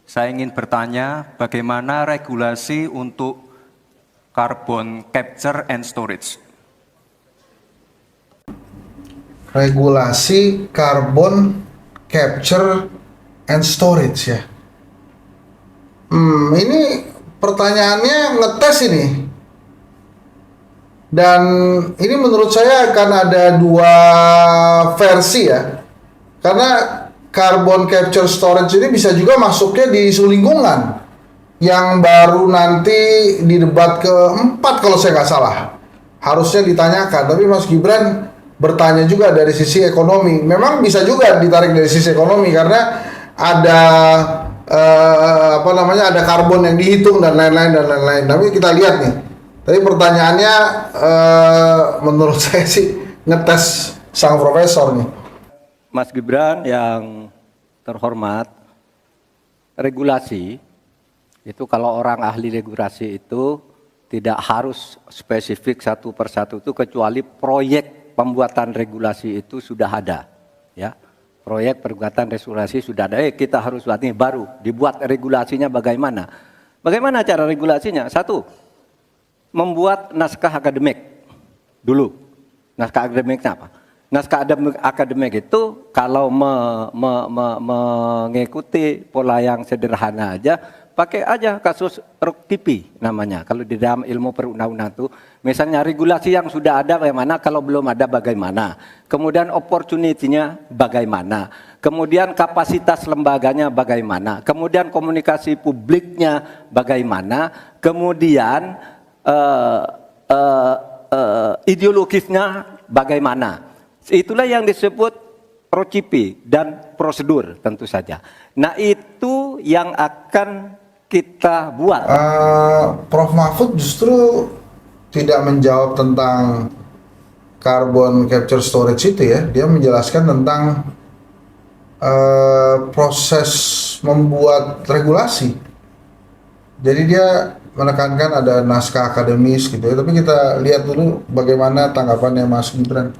Saya ingin bertanya bagaimana regulasi untuk carbon capture and storage. Regulasi carbon capture and storage ya. Ini pertanyaannya ngetes ini. Dan ini menurut saya akan ada dua versi ya. Karena carbon capture storage ini bisa juga masuknya di isu lingkungan yang baru nanti di debat keempat kalau saya nggak salah harusnya ditanyakan. Tapi Mas Gibran bertanya juga dari sisi ekonomi. Memang bisa juga ditarik dari sisi ekonomi karena ada ada karbon yang dihitung dan lain-lain. Tapi kita lihat nih. Tapi pertanyaannya menurut saya sih ngetes sang profesor nih. Mas Gibran yang terhormat, regulasi itu kalau orang ahli regulasi itu tidak harus spesifik satu persatu itu kecuali proyek pembuatan regulasi itu sudah ada, ya. Proyek pembuatan regulasi sudah ada. Kita harus buat ini baru dibuat regulasinya bagaimana? Bagaimana cara regulasinya? Satu, membuat naskah akademik dulu. Naskah akademiknya apa? Naskah akademik itu kalau mengikuti pola yang sederhana aja, pakai aja kasus RUK-TIPI namanya. Kalau di dalam ilmu perundang-undangan itu, misalnya regulasi yang sudah ada bagaimana, kalau belum ada bagaimana. Kemudian opportunity-nya bagaimana. Kemudian kapasitas lembaganya bagaimana. Kemudian komunikasi publiknya bagaimana. Kemudian ideologisnya bagaimana. Itulah yang disebut procipi dan prosedur tentu saja. Nah itu yang akan kita buat. Prof. Mahfud justru tidak menjawab tentang carbon capture storage itu ya. Dia menjelaskan tentang proses membuat regulasi. Jadi dia menekankan ada naskah akademis gitu ya. Tapi kita lihat dulu bagaimana tanggapannya Mas Gibran.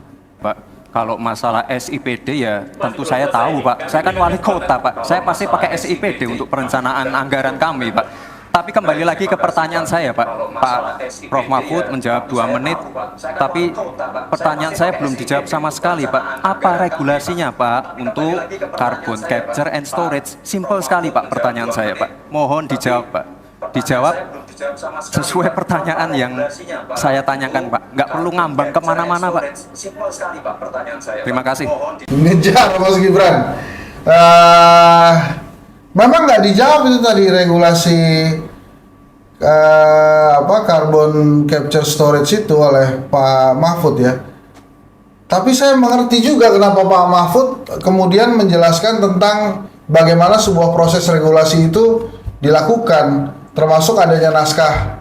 Pak, kalau masalah SIPD ya tentu saya tahu Pak. Saya kan wali kota Pak. Saya pasti pakai SIPD untuk perencanaan anggaran kami Pak. Tapi kembali lagi ke pertanyaan saya Pak. Pak Prof. Mahfud menjawab 2 menit. Tapi pertanyaan saya belum dijawab sama sekali Pak. Apa regulasinya Pak untuk carbon capture and storage? Simple sekali Pak pertanyaan saya Pak. Mohon dijawab Pak. Dijawab sesuai pertanyaan yang saya tanyakan Pak. Nggak perlu ngambang kemana-mana Pak. Terima kasih. Ngejar Mas Gibran. Memang nggak dijawab itu tadi regulasi carbon capture storage itu oleh Pak Mahfud ya. Tapi saya mengerti juga kenapa Pak Mahfud kemudian menjelaskan tentang bagaimana sebuah proses regulasi itu dilakukan, termasuk adanya naskah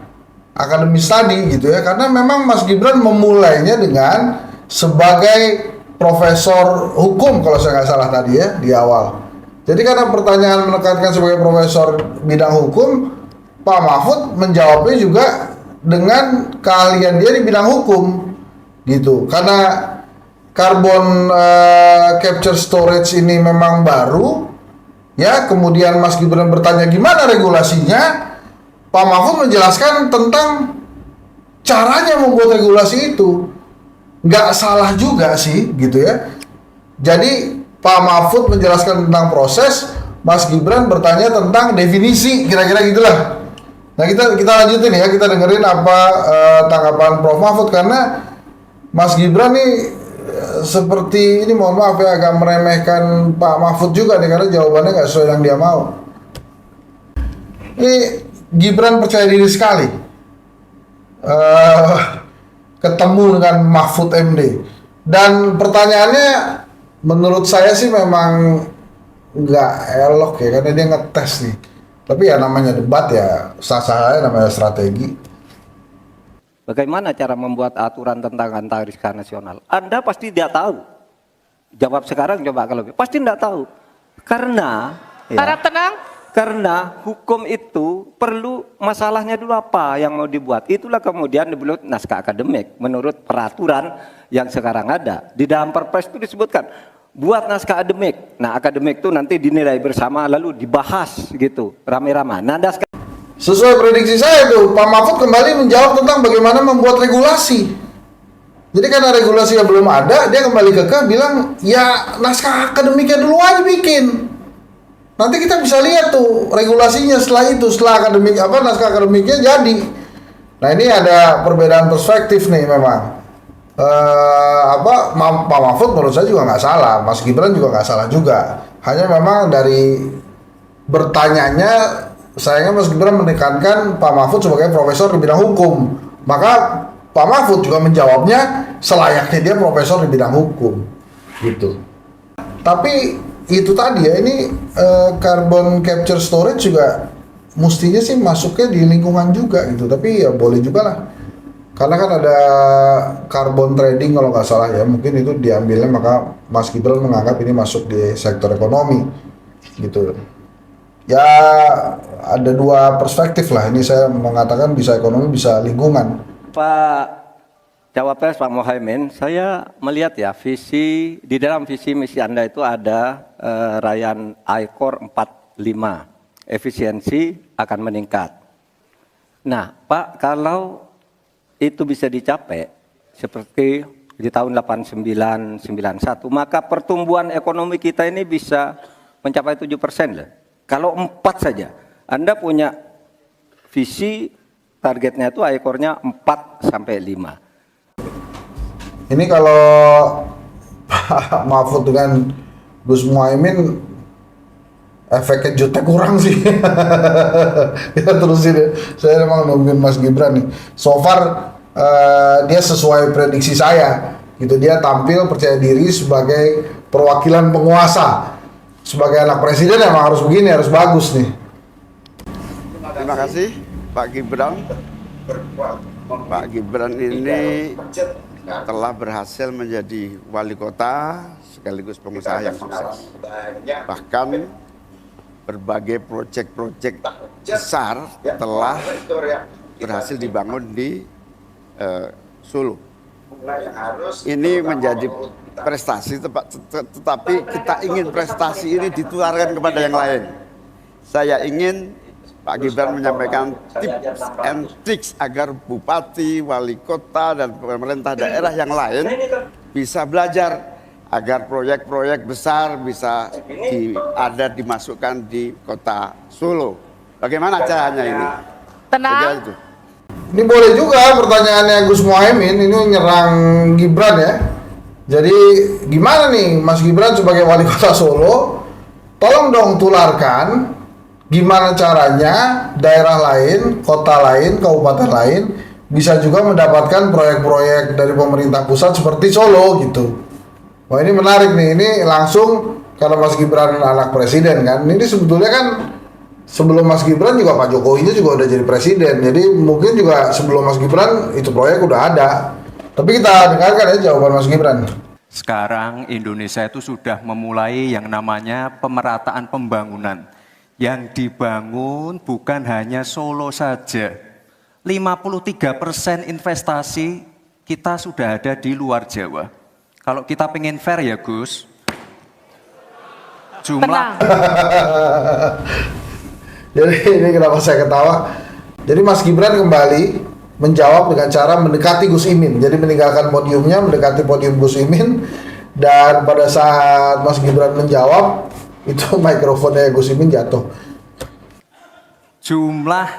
akademis tadi gitu ya. Karena memang Mas Gibran memulainya dengan sebagai profesor hukum kalau saya nggak salah tadi ya di awal. Jadi karena pertanyaan menekankan sebagai profesor bidang hukum, Pak Mahfud menjawabnya juga dengan keahlian dia di bidang hukum gitu. Karena carbon capture storage ini memang baru ya, kemudian Mas Gibran bertanya gimana regulasinya, Pak Mahfud menjelaskan tentang caranya membuat regulasi itu. Nggak salah juga sih gitu ya. Jadi Pak Mahfud menjelaskan tentang proses, Mas Gibran bertanya tentang definisi, kira-kira gitulah. Nah kita lanjutin ya, kita dengerin apa tanggapan Prof. Mahfud, karena Mas Gibran nih seperti ini, mohon maaf ya, agak meremehkan Pak Mahfud juga nih, karena jawabannya nggak sesuai yang dia mau. Ini Gibran percaya diri sekali ketemu dengan Mahfud MD, dan pertanyaannya menurut saya sih memang nggak elok ya, karena dia ngetes nih. Tapi ya namanya debat ya, sah-sah aja, namanya strategi. Bagaimana cara membuat aturan tentang antariksa nasional? Anda pasti tidak tahu. Jawab sekarang coba kalau pasti tidak tahu. Karena harap tenang. Karena hukum itu perlu masalahnya dulu apa yang mau dibuat. Itulah kemudian dibuat naskah akademik menurut peraturan yang sekarang ada. Di dalam Perpres itu disebutkan buat naskah akademik. Nah, akademik itu nanti dinilai bersama lalu dibahas gitu rame-rame. Nah, sesuai prediksi saya tuh, Pak Mahfud kembali menjawab tentang bagaimana membuat regulasi. Jadi karena regulasinya belum ada, dia kembali bilang, ya naskah akademiknya dulu aja bikin. Nanti kita bisa lihat tuh regulasinya setelah itu, setelah akademik naskah akademiknya jadi. Nah ini ada perbedaan perspektif nih memang. Pak Mahfud menurut saya juga nggak salah, Mas Gibran juga nggak salah juga. Hanya memang dari bertanyanya, sayangnya Mas Gibran menekankan Pak Mahfud sebagai profesor di bidang hukum, maka Pak Mahfud juga menjawabnya selayaknya dia profesor di bidang hukum, gitu. Tapi itu tadi ya, ini carbon capture storage juga mestinya sih masuknya di lingkungan juga gitu. Tapi ya boleh juga lah, karena kan ada carbon trading kalau nggak salah ya, mungkin itu diambilnya, maka Mas Gibran menganggap ini masuk di sektor ekonomi, gitu. Ya ada dua perspektif lah, ini saya mengatakan bisa ekonomi bisa lingkungan. Pak Cawapres Pak Mohaimin, saya melihat ya visi di dalam visi misi Anda itu ada rayaan ICOR 45, efisiensi akan meningkat. Nah Pak, kalau itu bisa dicapai seperti di tahun 89, 91, maka pertumbuhan ekonomi kita ini bisa mencapai 7% lah. Kalau 4 saja, Anda punya visi targetnya itu ekornya 4 sampai 5. Ini kalau Pak Mahfud dengan Gus Muhaimin efek kejutnya kurang sih. Kita terusin ya. Saya memang nungguin Mas Gibran nih. So far dia sesuai prediksi saya. Gitu, dia tampil percaya diri sebagai perwakilan penguasa. Sebagai anak presiden emang harus begini, harus bagus nih. Terima kasih Pak Gibran. Pak Gibran ini telah berhasil menjadi wali kota sekaligus pengusaha yang sukses. Bahkan berbagai proyek-proyek besar telah berhasil dibangun di Solo. Ini menjadi prestasi, tetapi kita ingin prestasi ini ditularkan kepada yang lain. Saya ingin Pak Gibran menyampaikan tips and tricks agar bupati, wali kota, dan pemerintah daerah yang lain bisa belajar agar proyek-proyek besar bisa dimasukkan di kota Solo. Bagaimana caranya ini? Tenang. Itu. Ini boleh juga pertanyaannya Gus Muhaimin, ini nyerang Gibran ya. Jadi gimana nih Mas Gibran sebagai wali kota Solo, tolong dong tularkan gimana caranya daerah lain, kota lain, kabupaten lain bisa juga mendapatkan proyek-proyek dari pemerintah pusat seperti Solo gitu. Wah ini menarik nih, ini langsung karena Mas Gibran anak presiden kan. Ini sebetulnya kan sebelum Mas Gibran juga Pak Jokowi juga udah jadi presiden. Jadi mungkin juga sebelum Mas Gibran itu proyek udah ada. Tapi kita dengarkan ya jawaban Mas Gibran. Sekarang Indonesia itu sudah memulai yang namanya pemerataan pembangunan. Yang dibangun bukan hanya Solo saja. 53% investasi kita sudah ada di luar Jawa. Kalau kita pengen fair ya Gus, jumlah... Jadi ini kenapa saya ketawa. Jadi Mas Gibran kembali menjawab dengan cara mendekati Gus Imin. Jadi meninggalkan podiumnya, mendekati podium Gus Imin. Dan pada saat Mas Gibran menjawab, itu mikrofonnya Gus Imin jatuh. Jumlah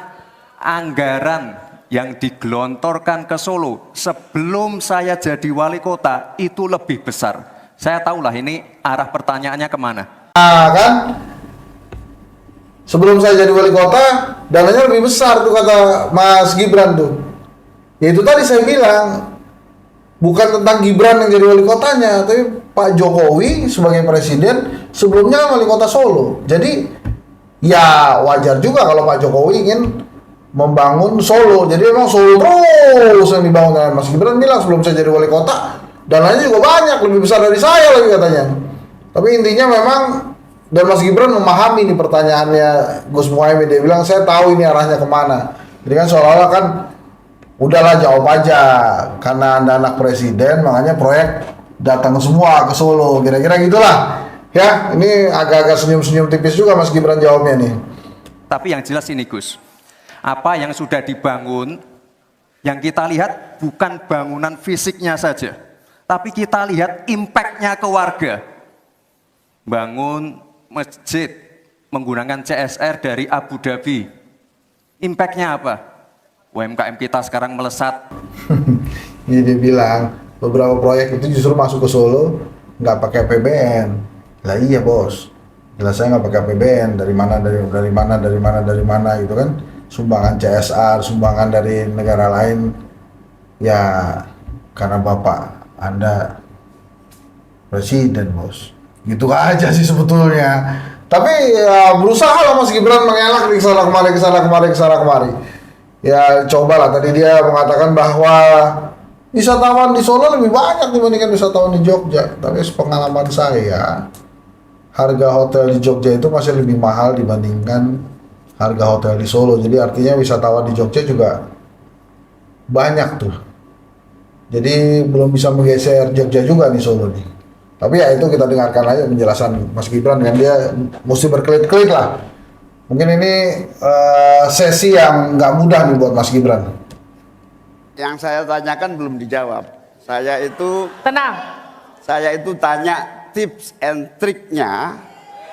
anggaran yang digelontorkan ke Solo sebelum saya jadi wali kota itu lebih besar. Saya tahulah ini arah pertanyaannya kemana. Nah kan, sebelum saya jadi wali kota, dananya lebih besar tuh kata Mas Gibran tuh. Ya itu tadi saya bilang, bukan tentang Gibran yang jadi wali kotanya, tapi Pak Jokowi sebagai presiden sebelumnya wali kota Solo. Jadi ya wajar juga kalau Pak Jokowi ingin membangun Solo. Jadi memang Solo terus yang dibangun. Dan Mas Gibran bilang sebelum saya jadi wali kota, dananya juga banyak, lebih besar dari saya lagi katanya. Tapi intinya memang, dan Mas Gibran memahami nih pertanyaannya Gus Muhaimin. Dia bilang saya tahu ini arahnya kemana. Jadi kan seolah-olah kan udahlah jawab aja, karena Anda anak presiden makanya proyek datang semua ke Solo, kira-kira gitulah ya. Ini agak-agak senyum-senyum tipis juga Mas Gibran jawabnya nih. Tapi yang jelas ini Gus, apa yang sudah dibangun, yang kita lihat bukan bangunan fisiknya saja, tapi kita lihat impact-nya ke warga. Bangun masjid menggunakan CSR dari Abu Dhabi, impact-nya apa? UMKM kita sekarang melesat. Ini dia bilang beberapa proyek itu justru masuk ke Solo nggak pakai APBN. Lah iya bos, jelas saya nggak pakai APBN. Dari mana gitu kan? Sumbangan CSR, sumbangan dari negara lain. Ya karena bapak Anda presiden bos. Gitu aja sih sebetulnya. Tapi ya, berusaha lah Mas Gibran mengelak di kesana kemari. Ya cobalah, tadi dia mengatakan bahwa wisatawan di Solo lebih banyak dibandingkan wisatawan di Jogja. Tapi sepengalaman saya, harga hotel di Jogja itu masih lebih mahal dibandingkan harga hotel di Solo. Jadi artinya wisatawan di Jogja juga banyak tuh. Jadi belum bisa menggeser Jogja juga nih Solo nih. Tapi ya itu kita dengarkan aja penjelasan Mas Gibran, kan dia mesti berkelit-kelit lah. Mungkin ini sesi yang nggak mudah nih buat Mas Gibran. Yang saya tanyakan belum dijawab. Tenang. Saya itu tanya tips and triknya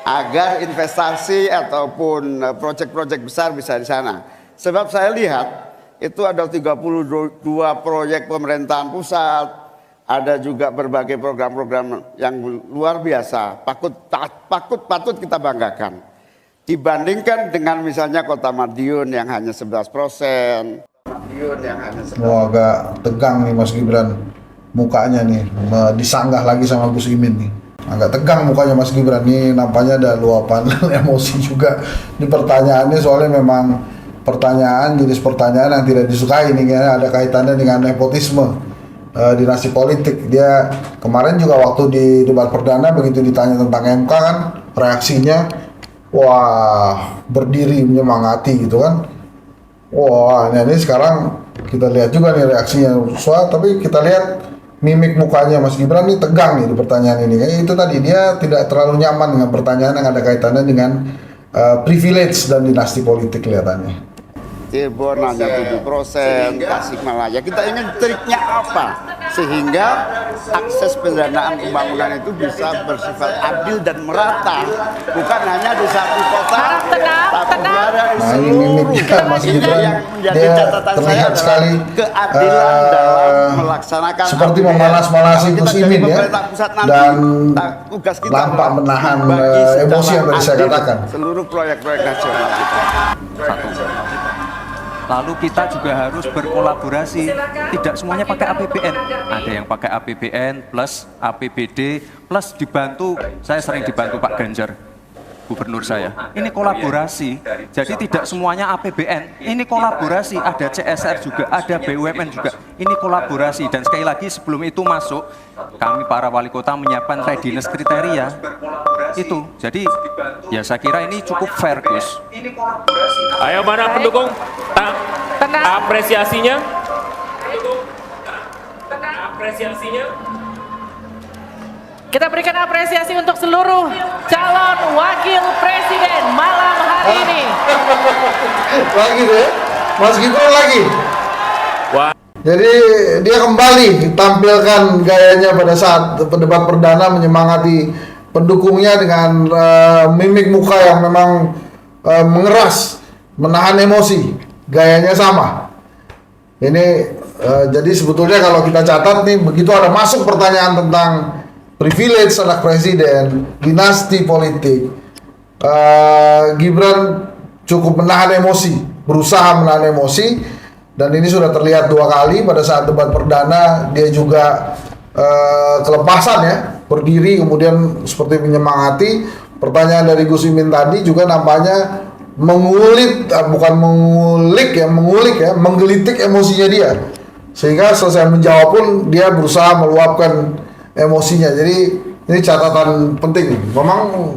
agar investasi ataupun proyek-proyek besar bisa di sana. Sebab saya lihat itu ada 32 proyek pemerintahan pusat, ada juga berbagai program-program yang luar biasa, patut kita banggakan. Dibandingkan dengan misalnya Kota Madiun yang hanya 11%. Wah, agak tegang nih Mas Gibran mukanya nih, disanggah lagi sama Gus Imin nih. Agak tegang mukanya Mas Gibran nih, nampaknya ada luapan emosi juga di pertanyaannya, soalnya memang jenis pertanyaan yang tidak disukai nih, karena ada kaitannya dengan nepotisme, dinasti politik. Dia kemarin juga waktu di debat perdana begitu ditanya tentang MK kan, reaksinya wah berdiri menyemangati gitu kan. Wah, ini sekarang kita lihat juga nih reaksinya. Tapi kita lihat mimik mukanya Mas Gibran nih tegang nih di pertanyaan ini. Kayak itu tadi, dia tidak terlalu nyaman dengan pertanyaan yang ada kaitannya dengan privilege dan dinasti politik kelihatannya. Cirebon hanya 7%, Tasikmalaya. Kita ingin triknya apa sehingga akses pendanaan pembangunan itu bisa bersifat adil dan merata, bukan hanya di satu kota, tapi berada di seluruh. Mas Gibran, yang menjadi dia catatan saya terlihat adalah sekali keadilan dalam melaksanakan seperti APBN. memanas-manasi Kalau kita Gus jadi Imin ya, pemerintah pusat nanti, dan tugas kita nampak menahan membagi secara emosi yang tadi saya adil katakan. seluruh proyek-proyek nasional kita. Lalu kita juga harus berkolaborasi, tidak semuanya pakai APBN. Ada yang pakai APBN plus APBD plus dibantu, saya sering dibantu Pak Ganjar, gubernur saya. Ini kolaborasi, jadi tidak semuanya APBN, ini kolaborasi, ada CSR juga, ada BUMN juga, ini kolaborasi. Dan sekali lagi sebelum itu masuk, kami para wali kota menyiapkan readiness kriteria, itu. Jadi ya saya kira ini cukup fair, Gus. Ayo mana pendukung? Apresiasinya. Apresiasinya. Kita berikan apresiasi untuk seluruh calon wakil presiden malam hari ini. Lagi deh, Mas Gibran lagi. Wah. Jadi dia kembali tampilkan gayanya pada saat debat perdana, menyemangati pendukungnya dengan mimik muka yang memang mengeras, menahan emosi, gayanya sama. Ini jadi sebetulnya kalau kita catat nih, begitu ada masuk pertanyaan tentang privilege anak presiden, dinasti politik, Gibran cukup menahan emosi, berusaha menahan emosi. Dan ini sudah terlihat 2 kali pada saat debat perdana. Dia juga kelepasan ya, berdiri kemudian seperti menyemangati. Pertanyaan dari Gus Imin tadi juga nampaknya menggelitik emosinya dia, sehingga selesai menjawab pun dia berusaha meluapkan emosinya. Jadi ini catatan penting. Memang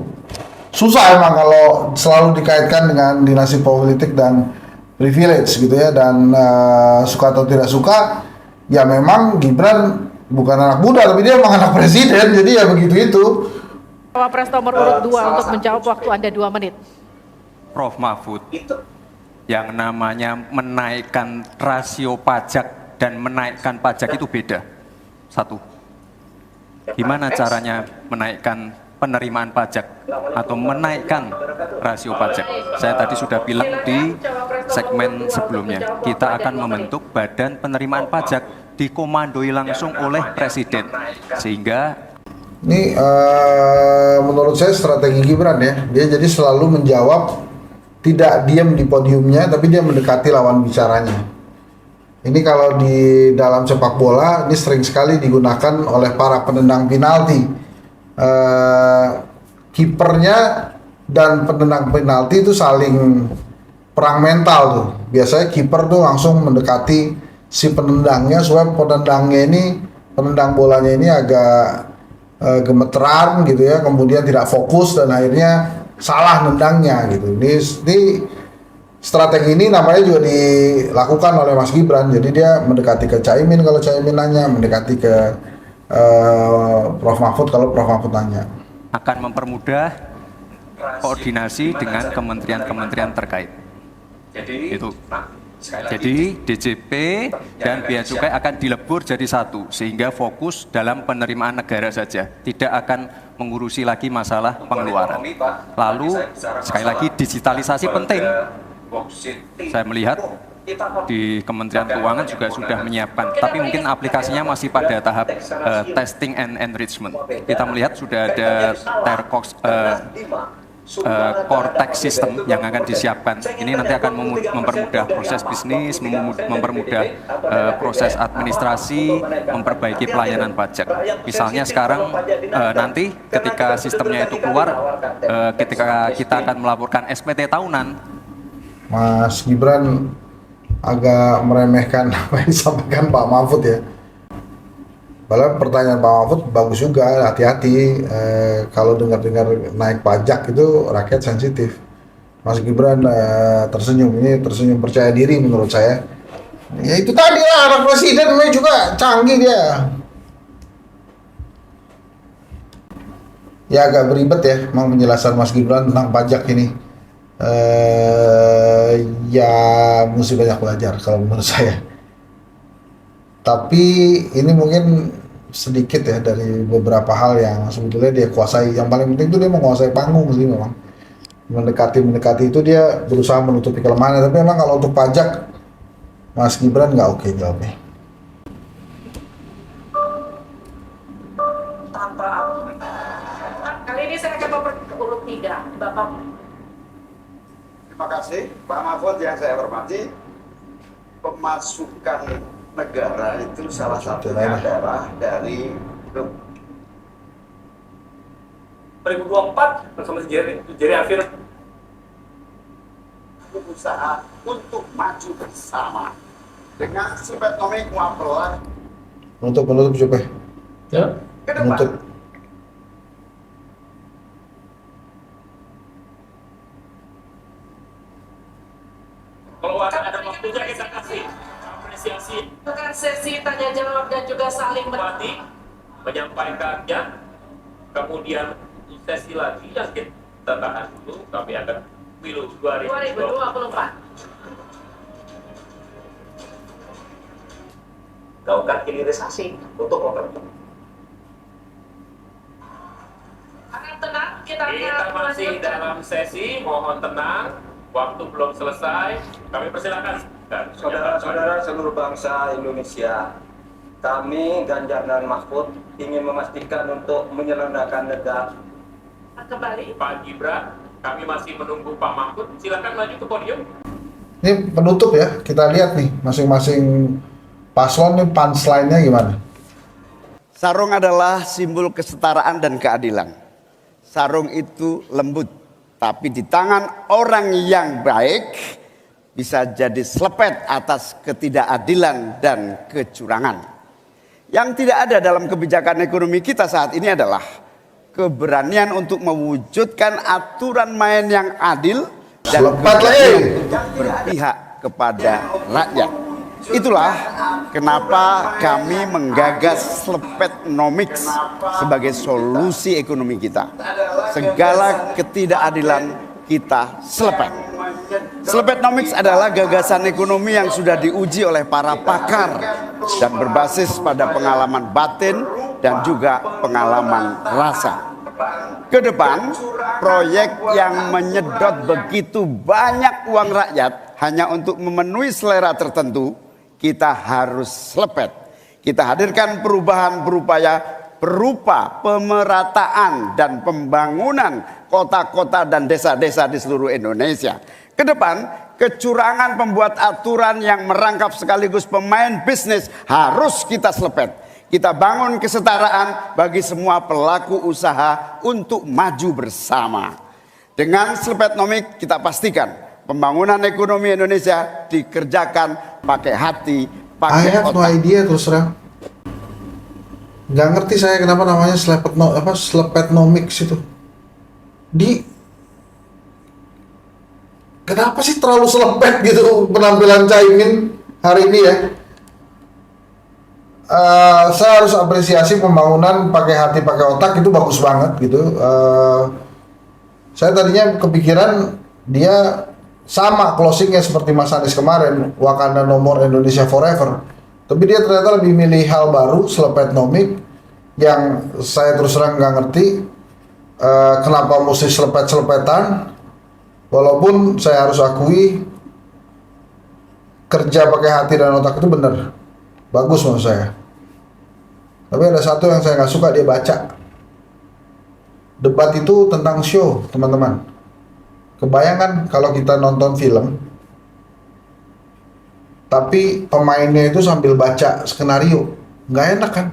susah emang kalau selalu dikaitkan dengan dinasti politik dan privilege gitu ya, dan suka atau tidak suka ya, memang Gibran bukan anak muda tapi dia memang anak presiden, jadi ya begitu itu. Wapres nomor urut 2 untuk menjawab, waktu Anda 2 menit. Prof Mahfud, yang namanya menaikkan rasio pajak dan menaikkan pajak itu beda. Satu, gimana caranya menaikkan penerimaan pajak atau menaikkan rasio pajak? Saya tadi sudah bilang di segmen sebelumnya, kita akan membentuk badan penerimaan pajak, dikomandoi langsung oleh presiden, sehingga ini menurut saya strategi Gibran ya, dia jadi selalu menjawab, tidak diam di podiumnya tapi dia mendekati lawan bicaranya. Ini kalau di dalam sepak bola ini sering sekali digunakan oleh para penendang penalti. Kipernya dan penendang penalti itu saling perang mental tuh. Biasanya kiper tuh langsung mendekati si penendangnya supaya penendang bolanya ini agak gemeteran gitu ya, kemudian tidak fokus dan akhirnya salah nendangnya gitu. Ini strategi ini namanya juga dilakukan oleh Mas Gibran. Jadi dia mendekati ke Caimin kalau Caimin nanya, mendekati ke Prof Mahfud kalau Prof Mahfud nanya. akan mempermudah koordinasi dengan kementerian-kementerian terkait. Itu Jadi DJP dan bea cukai akan dilebur jadi satu, sehingga fokus dalam penerimaan negara saja, tidak akan mengurusi lagi masalah pengeluaran. Lalu sekali lagi digitalisasi penting. Saya melihat di Kementerian Keuangan juga sudah menyiapkan, tapi mungkin aplikasinya masih pada tahap testing and enrichment. Kita melihat sudah ada core tax system yang akan disiapkan. Ini nanti akan mempermudah proses bisnis, mempermudah proses administrasi, memperbaiki pelayanan pajak. Misalnya sekarang nanti ketika sistemnya itu keluar, ketika kita akan melaporkan SPT tahunan, Mas Gibran agak meremehkan apa yang disampaikan Pak Mahfud ya. Padahal pertanyaan Pak Mahfud bagus juga, hati-hati kalau dengar-dengar naik pajak itu rakyat sensitif. Mas Gibran tersenyum, ini tersenyum percaya diri menurut saya. Ya itu tadi lah, anak presiden namanya juga canggih dia. Ya agak beribet ya, memang penjelasan Mas Gibran tentang pajak ini. Ya mesti banyak belajar kalau menurut saya. Tapi ini mungkin sedikit ya dari beberapa hal yang sebetulnya dia kuasai. Yang paling penting itu dia menguasai panggung sih memang. Mendekati itu dia berusaha menutupi kelemahannya. Tapi memang kalau untuk pajak Mas Gibran nggak oke jawabnya. Kali ini saya akan urut 3, Bapak. Terima kasih Pak Mahfud yang saya hormati. Pemasukan negara itu salah satunya adalah dari 2024 bersama Jerry Afir. usaha untuk maju bersama dengan Slepetnomik Wapelan Menutup coba. Ya. ke depan. Menutup. Kalau ada waktunya kita kasih apresiasi Dengan sesi tanya jawab dan juga saling Bupati menyampaikannya, kemudian sesi lagi yang kita tahan dulu, kami akan pilu 2024. Lakukan hilirisasi untuk program. Akan tenang, kita Kita akan masih melanjutkan. dalam sesi, mohon tenang, waktu belum selesai, kami persilakan. Saudara-saudara seluruh bangsa Indonesia, kami Ganjar dan Mahfud ingin memastikan untuk menyelenggarakan negara. Kembali. Pak Gibran, kami masih menunggu Pak Mahfud, silakan maju ke podium. Ini penutup ya, kita lihat nih masing-masing paslon nih punchline-nya gimana. Sarung adalah simbol kesetaraan dan keadilan. Sarung itu lembut, tapi di tangan orang yang baik bisa jadi selepet atas ketidakadilan dan kecurangan. Yang tidak ada dalam kebijakan ekonomi kita saat ini adalah keberanian untuk mewujudkan aturan main yang adil dan Selepet lagi. keberanian untuk berpihak kepada rakyat. Itulah kenapa kami menggagas Slepetnomics sebagai solusi ekonomi kita. Segala ketidakadilan kita selepet. Slepetnomics adalah gagasan ekonomi yang sudah diuji oleh para pakar dan berbasis pada pengalaman batin dan juga pengalaman rasa. Ke depan, proyek yang menyedot begitu banyak uang rakyat hanya untuk memenuhi selera tertentu, kita harus selepet. Kita hadirkan perubahan berupa pemerataan dan pembangunan kota-kota dan desa-desa di seluruh Indonesia. Ke depan, kecurangan pembuat aturan yang merangkap sekaligus pemain bisnis harus kita selepet. Kita bangun kesetaraan bagi semua pelaku usaha untuk maju bersama. Dengan Slepetnomik kita pastikan pembangunan ekonomi Indonesia dikerjakan pakai hati, I pakai have no otak. idea terus terang. Nggak ngerti saya kenapa namanya Slepetnomics itu. Kenapa sih terlalu selepet gitu penampilan Caimin hari ini ya? Saya harus apresiasi pembangunan pakai hati pakai otak itu bagus banget gitu. Saya tadinya kepikiran dia sama closingnya seperti Mas Anies kemarin, Wakanda No More, Indonesia Forever. Tapi dia ternyata lebih milih hal baru, selepetnomik, yang saya terus terang nggak ngerti kenapa mesti selepet-selepetan. Walaupun saya harus akui kerja pakai hati dan otak itu bener, bagus menurut saya. Tapi ada satu yang saya nggak suka, dia baca. Debat itu tentang show, teman-teman. Kebayangkan kalau kita nonton film, tapi pemainnya itu sambil baca skenario, nggak enak kan?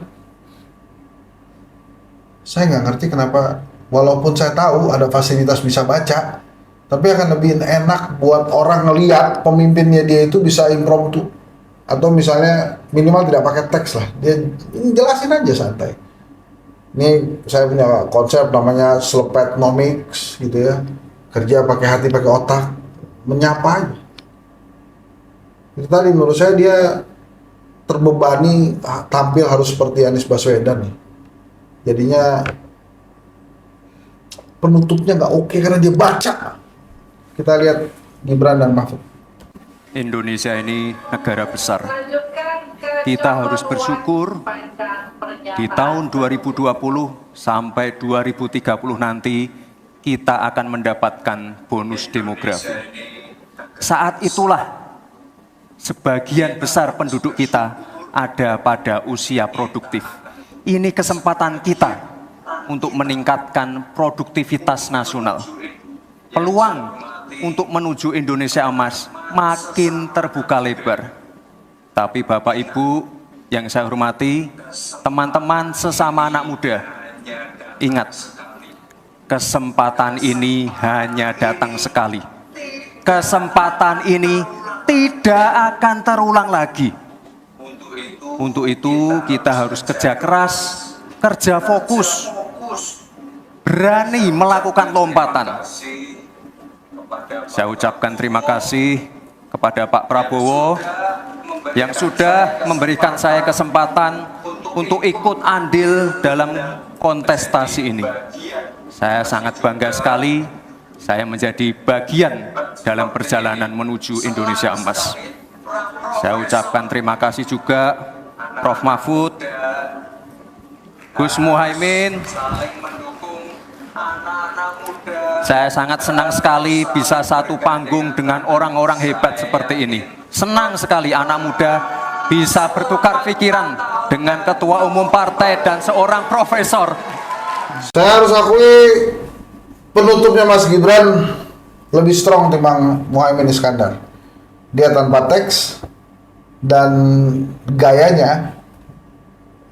Saya nggak ngerti kenapa, walaupun saya tahu ada fasilitas bisa baca, tapi akan lebih enak buat orang ngeliat pemimpinnya dia itu bisa impromptu, atau misalnya minimal tidak pakai teks lah, dia jelasin aja santai. Ini saya punya konsep namanya selepetnomics gitu ya. Kerja pakai hati, pakai otak, menyapa aja. Itu tadi menurut saya dia terbebani tampil harus seperti Anies Baswedan nih. Jadinya penutupnya nggak oke karena dia baca. Kita lihat Gibran dan Mahfud. Indonesia ini negara besar. Kita harus bersyukur di tahun 2020 sampai 2030 nanti kita akan mendapatkan bonus demografi. Saat itulah sebagian besar penduduk kita ada pada usia produktif. Ini kesempatan kita untuk meningkatkan produktivitas nasional. Peluang untuk menuju Indonesia emas makin terbuka lebar. Tapi Bapak Ibu yang saya hormati, teman-teman sesama anak muda, ingat, kesempatan ini hanya datang sekali. Kesempatan ini tidak akan terulang lagi. Untuk itu kita harus kerja keras, kerja fokus, berani melakukan lompatan. Saya ucapkan terima kasih kepada Pak Prabowo yang sudah memberikan saya kesempatan untuk ikut andil dalam kontestasi ini. Saya sangat bangga sekali saya menjadi bagian dalam perjalanan menuju Indonesia emas. Saya ucapkan terima kasih juga Prof. Mahfud, Gus Muhaimin. Saya sangat senang sekali bisa satu panggung dengan orang-orang hebat seperti ini. Senang sekali anak muda bisa bertukar pikiran dengan ketua umum partai dan seorang profesor. Saya harus akui penutupnya Mas Gibran lebih strong timbang Muhaimin Iskandar. Dia tanpa teks dan gayanya.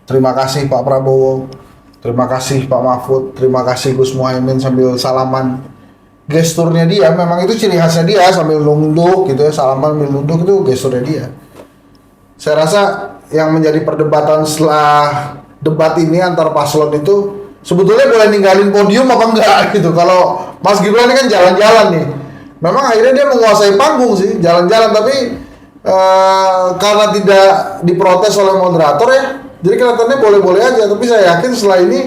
Terima kasih Pak Prabowo, terima kasih Pak Mahfud, terima kasih Gus Muhaimin sambil salaman. Gesturnya dia memang itu ciri khasnya dia, sambil nunduk gitu ya, salaman sambil nunduk, itu gesturnya dia. Saya rasa yang menjadi perdebatan setelah debat ini antar paslon itu sebetulnya boleh ninggalin podium apa enggak gitu. Kalau Mas Gibran ini kan jalan-jalan nih, memang akhirnya dia menguasai panggung sih, jalan-jalan, tapi karena tidak diprotes oleh moderator ya, jadi kelihatannya boleh-boleh aja. Tapi saya yakin setelah ini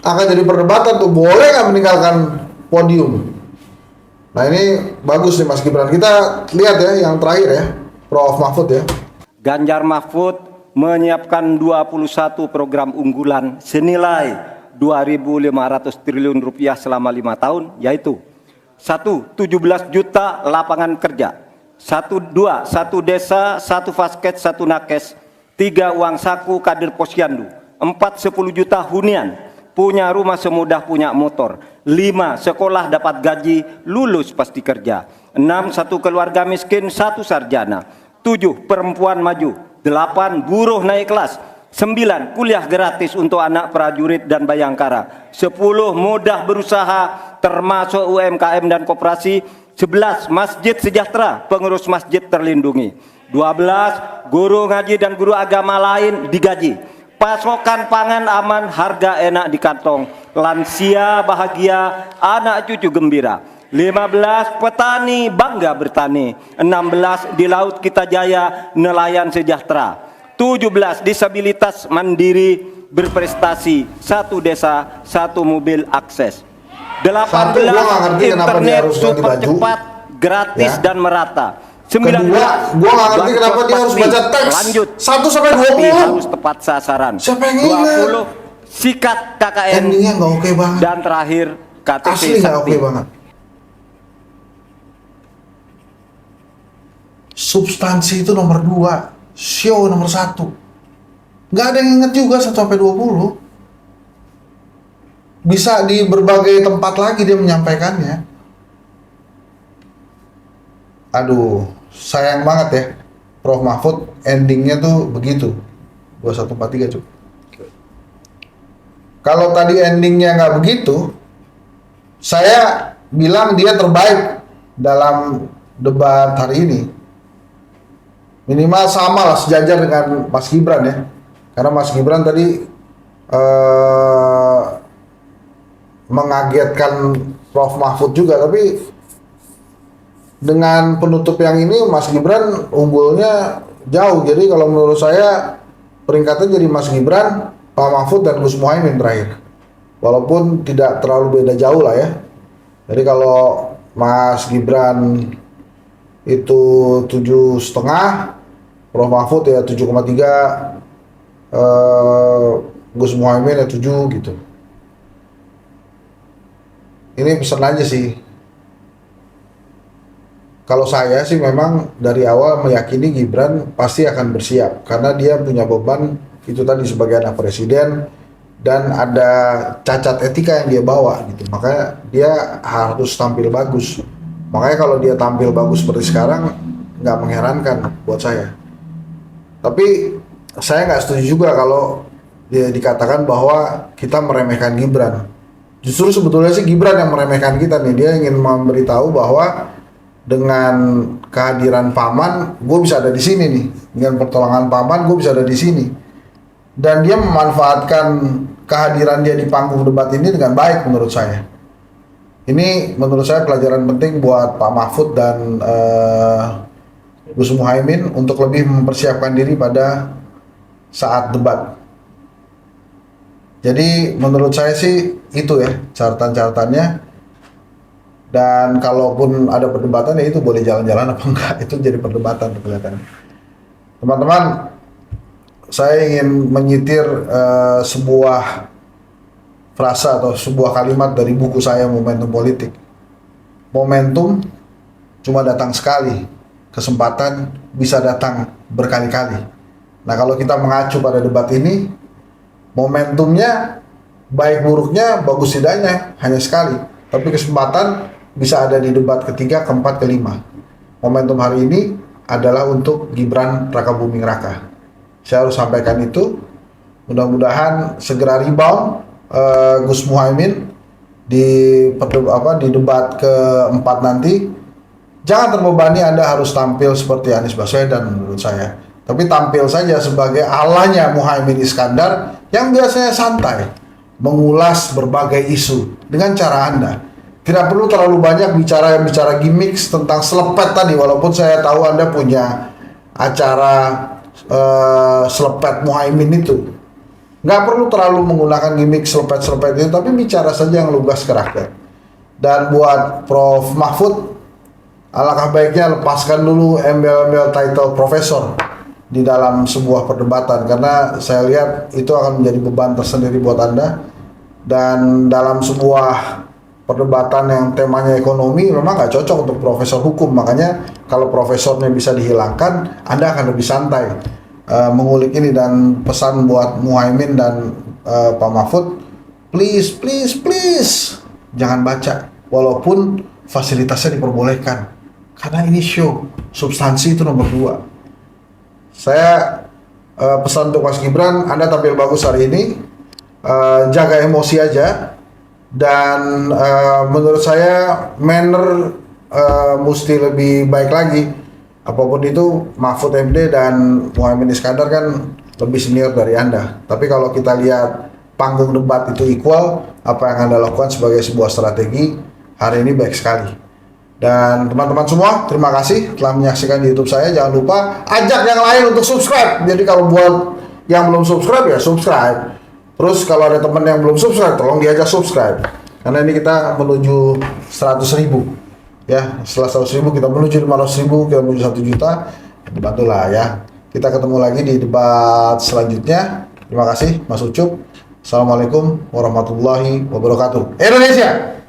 akan jadi perdebatan tuh, boleh nggak meninggalkan podium. Nah ini bagus nih Mas Gibran. Kita lihat ya yang terakhir ya, Prof. Mahfud ya. Ganjar Mahfud menyiapkan 21 program unggulan senilai 2.500 triliun rupiah selama 5 tahun, yaitu 1. 17 juta lapangan kerja, 1 desa, 1 fasket, 1 nakes, 3 uang saku kader posyandu, 4 10 juta hunian, punya rumah semudah punya motor, 5 sekolah dapat gaji, lulus pasti kerja, 6 1 keluarga miskin, 1 sarjana, 7 perempuan maju, 8 buruh naik kelas, 9 kuliah gratis untuk anak prajurit dan bayangkara, 10 mudah berusaha termasuk UMKM dan koperasi, 11 masjid sejahtera, pengurus masjid terlindungi, 12 guru ngaji dan guru agama lain digaji, pasokan pangan aman, harga enak di kantong, lansia bahagia, anak cucu gembira, 15 petani bangga bertani, 16 di laut kita jaya nelayan sejahtera, 17 disabilitas mandiri berprestasi, 1 desa 1 mobil akses, 18 internet super cepat gratis Ya. dan merata. Kedua, gua nggak ngerti kenapa dia harus baca teks Lanjut. 1 sampai Tapi 20. harus tepat sasaran. Siapa yang ingat? 20 sikat KKN Endingnya nggak oke banget. dan terakhir KTP Asli nggak Sakti. oke banget. Substansi itu nomor 2, show nomor 1. Nggak ada yang inget juga 1 sampai 20. Bisa di berbagai tempat lagi dia menyampaikannya. Aduh, sayang banget ya. Prof Mahfud endingnya tuh begitu. 2143 cuy. Kalau tadi endingnya nggak begitu, saya bilang dia terbaik dalam debat hari ini. Minimal sama lah, sejajar dengan Mas Gibran ya. Karena Mas Gibran tadi mengagetkan Prof Mahfud juga, tapi dengan penutup yang ini Mas Gibran unggulnya jauh. Jadi kalau menurut saya peringkatnya jadi Mas Gibran, Pak Mahfud dan Gus Muhaimin terakhir. Walaupun tidak terlalu beda jauh lah ya. Jadi kalau Mas Gibran itu 7,5, Prof Mahfud ya 7,3, Gus Muhaimin ya 7 gitu. Ini pesan aja sih. Kalau saya sih memang dari awal meyakini Gibran pasti akan bersiap karena dia punya beban itu tadi sebagai anak presiden dan ada cacat etika yang dia bawa gitu. Makanya dia harus tampil bagus. Makanya kalau dia tampil bagus seperti sekarang nggak mengherankan buat saya. Tapi saya nggak setuju juga kalau dia dikatakan bahwa kita meremehkan Gibran. Justru sebetulnya sih Gibran yang meremehkan kita nih. Dia ingin memberitahu bahwa dengan kehadiran paman, gue bisa ada di sini nih. Dengan pertolongan paman, gue bisa ada di sini. Dan dia memanfaatkan kehadiran dia di panggung debat ini dengan baik menurut saya. Ini menurut saya pelajaran penting buat Pak Mahfud dan Gus Muhaimin untuk lebih mempersiapkan diri pada saat debat. Jadi menurut saya sih itu ya catatan-catatannya. Dan kalaupun ada perdebatan ya itu boleh jalan-jalan apa enggak, itu jadi perdebatan kelihatannya. Teman-teman, saya ingin menyitir sebuah frasa atau sebuah kalimat dari buku saya Momentum Politik. Momentum cuma datang sekali, kesempatan bisa datang berkali-kali. Nah kalau kita mengacu pada debat ini, momentumnya baik buruknya, bagus tidaknya hanya sekali. Tapi kesempatan bisa ada di debat ketiga, keempat, kelima. Momentum hari ini adalah untuk Gibran Rakabuming Raka. Saya harus sampaikan itu. Mudah-mudahan segera rebound Gus Muhaimin di debat keempat nanti. Jangan terbebani Anda harus tampil seperti Anies Baswedan menurut saya. Tapi tampil saja sebagai alanya Muhaimin Iskandar yang biasanya santai, mengulas berbagai isu dengan cara Anda. Tidak perlu terlalu banyak bicara gimmick tentang selepet tadi, walaupun saya tahu Anda punya acara selepet Muhaimin itu. Nggak perlu terlalu menggunakan gimmick selepet itu, tapi bicara saja yang lugas ke rakyat. Dan buat Prof Mahfud, alangkah baiknya lepaskan dulu embel-embel title profesor di dalam sebuah perdebatan, karena saya lihat itu akan menjadi beban tersendiri buat Anda. Dan dalam sebuah perdebatan yang temanya ekonomi memang nggak cocok untuk profesor hukum. Makanya kalau profesornya bisa dihilangkan, Anda akan lebih santai mengulik ini. Dan pesan buat Muhaimin dan Pak Mahfud, please jangan baca walaupun fasilitasnya diperbolehkan, karena ini show, substansi itu nomor 2. Saya pesan untuk Mas Gibran, Anda tampil bagus hari ini, jaga emosi aja. Dan menurut saya manner mesti lebih baik lagi. Apapun itu, Mahfud MD dan Muhaimin Iskandar kan lebih senior dari Anda. Tapi kalau kita lihat panggung debat itu equal, apa yang Anda lakukan sebagai sebuah strategi hari ini baik sekali. Dan teman-teman semua, terima kasih telah menyaksikan di YouTube saya. Jangan lupa ajak yang lain untuk subscribe. Jadi kalau buat yang belum subscribe ya subscribe. Terus kalau ada teman yang belum subscribe, tolong diajak subscribe. Karena ini kita menuju 100.000. Ya, setelah 100.000 kita menuju 500.000, kita menuju 1 juta, dibantulah ya. Kita ketemu lagi di debat selanjutnya. Terima kasih Mas Ucup. Assalamualaikum warahmatullahi wabarakatuh. Indonesia!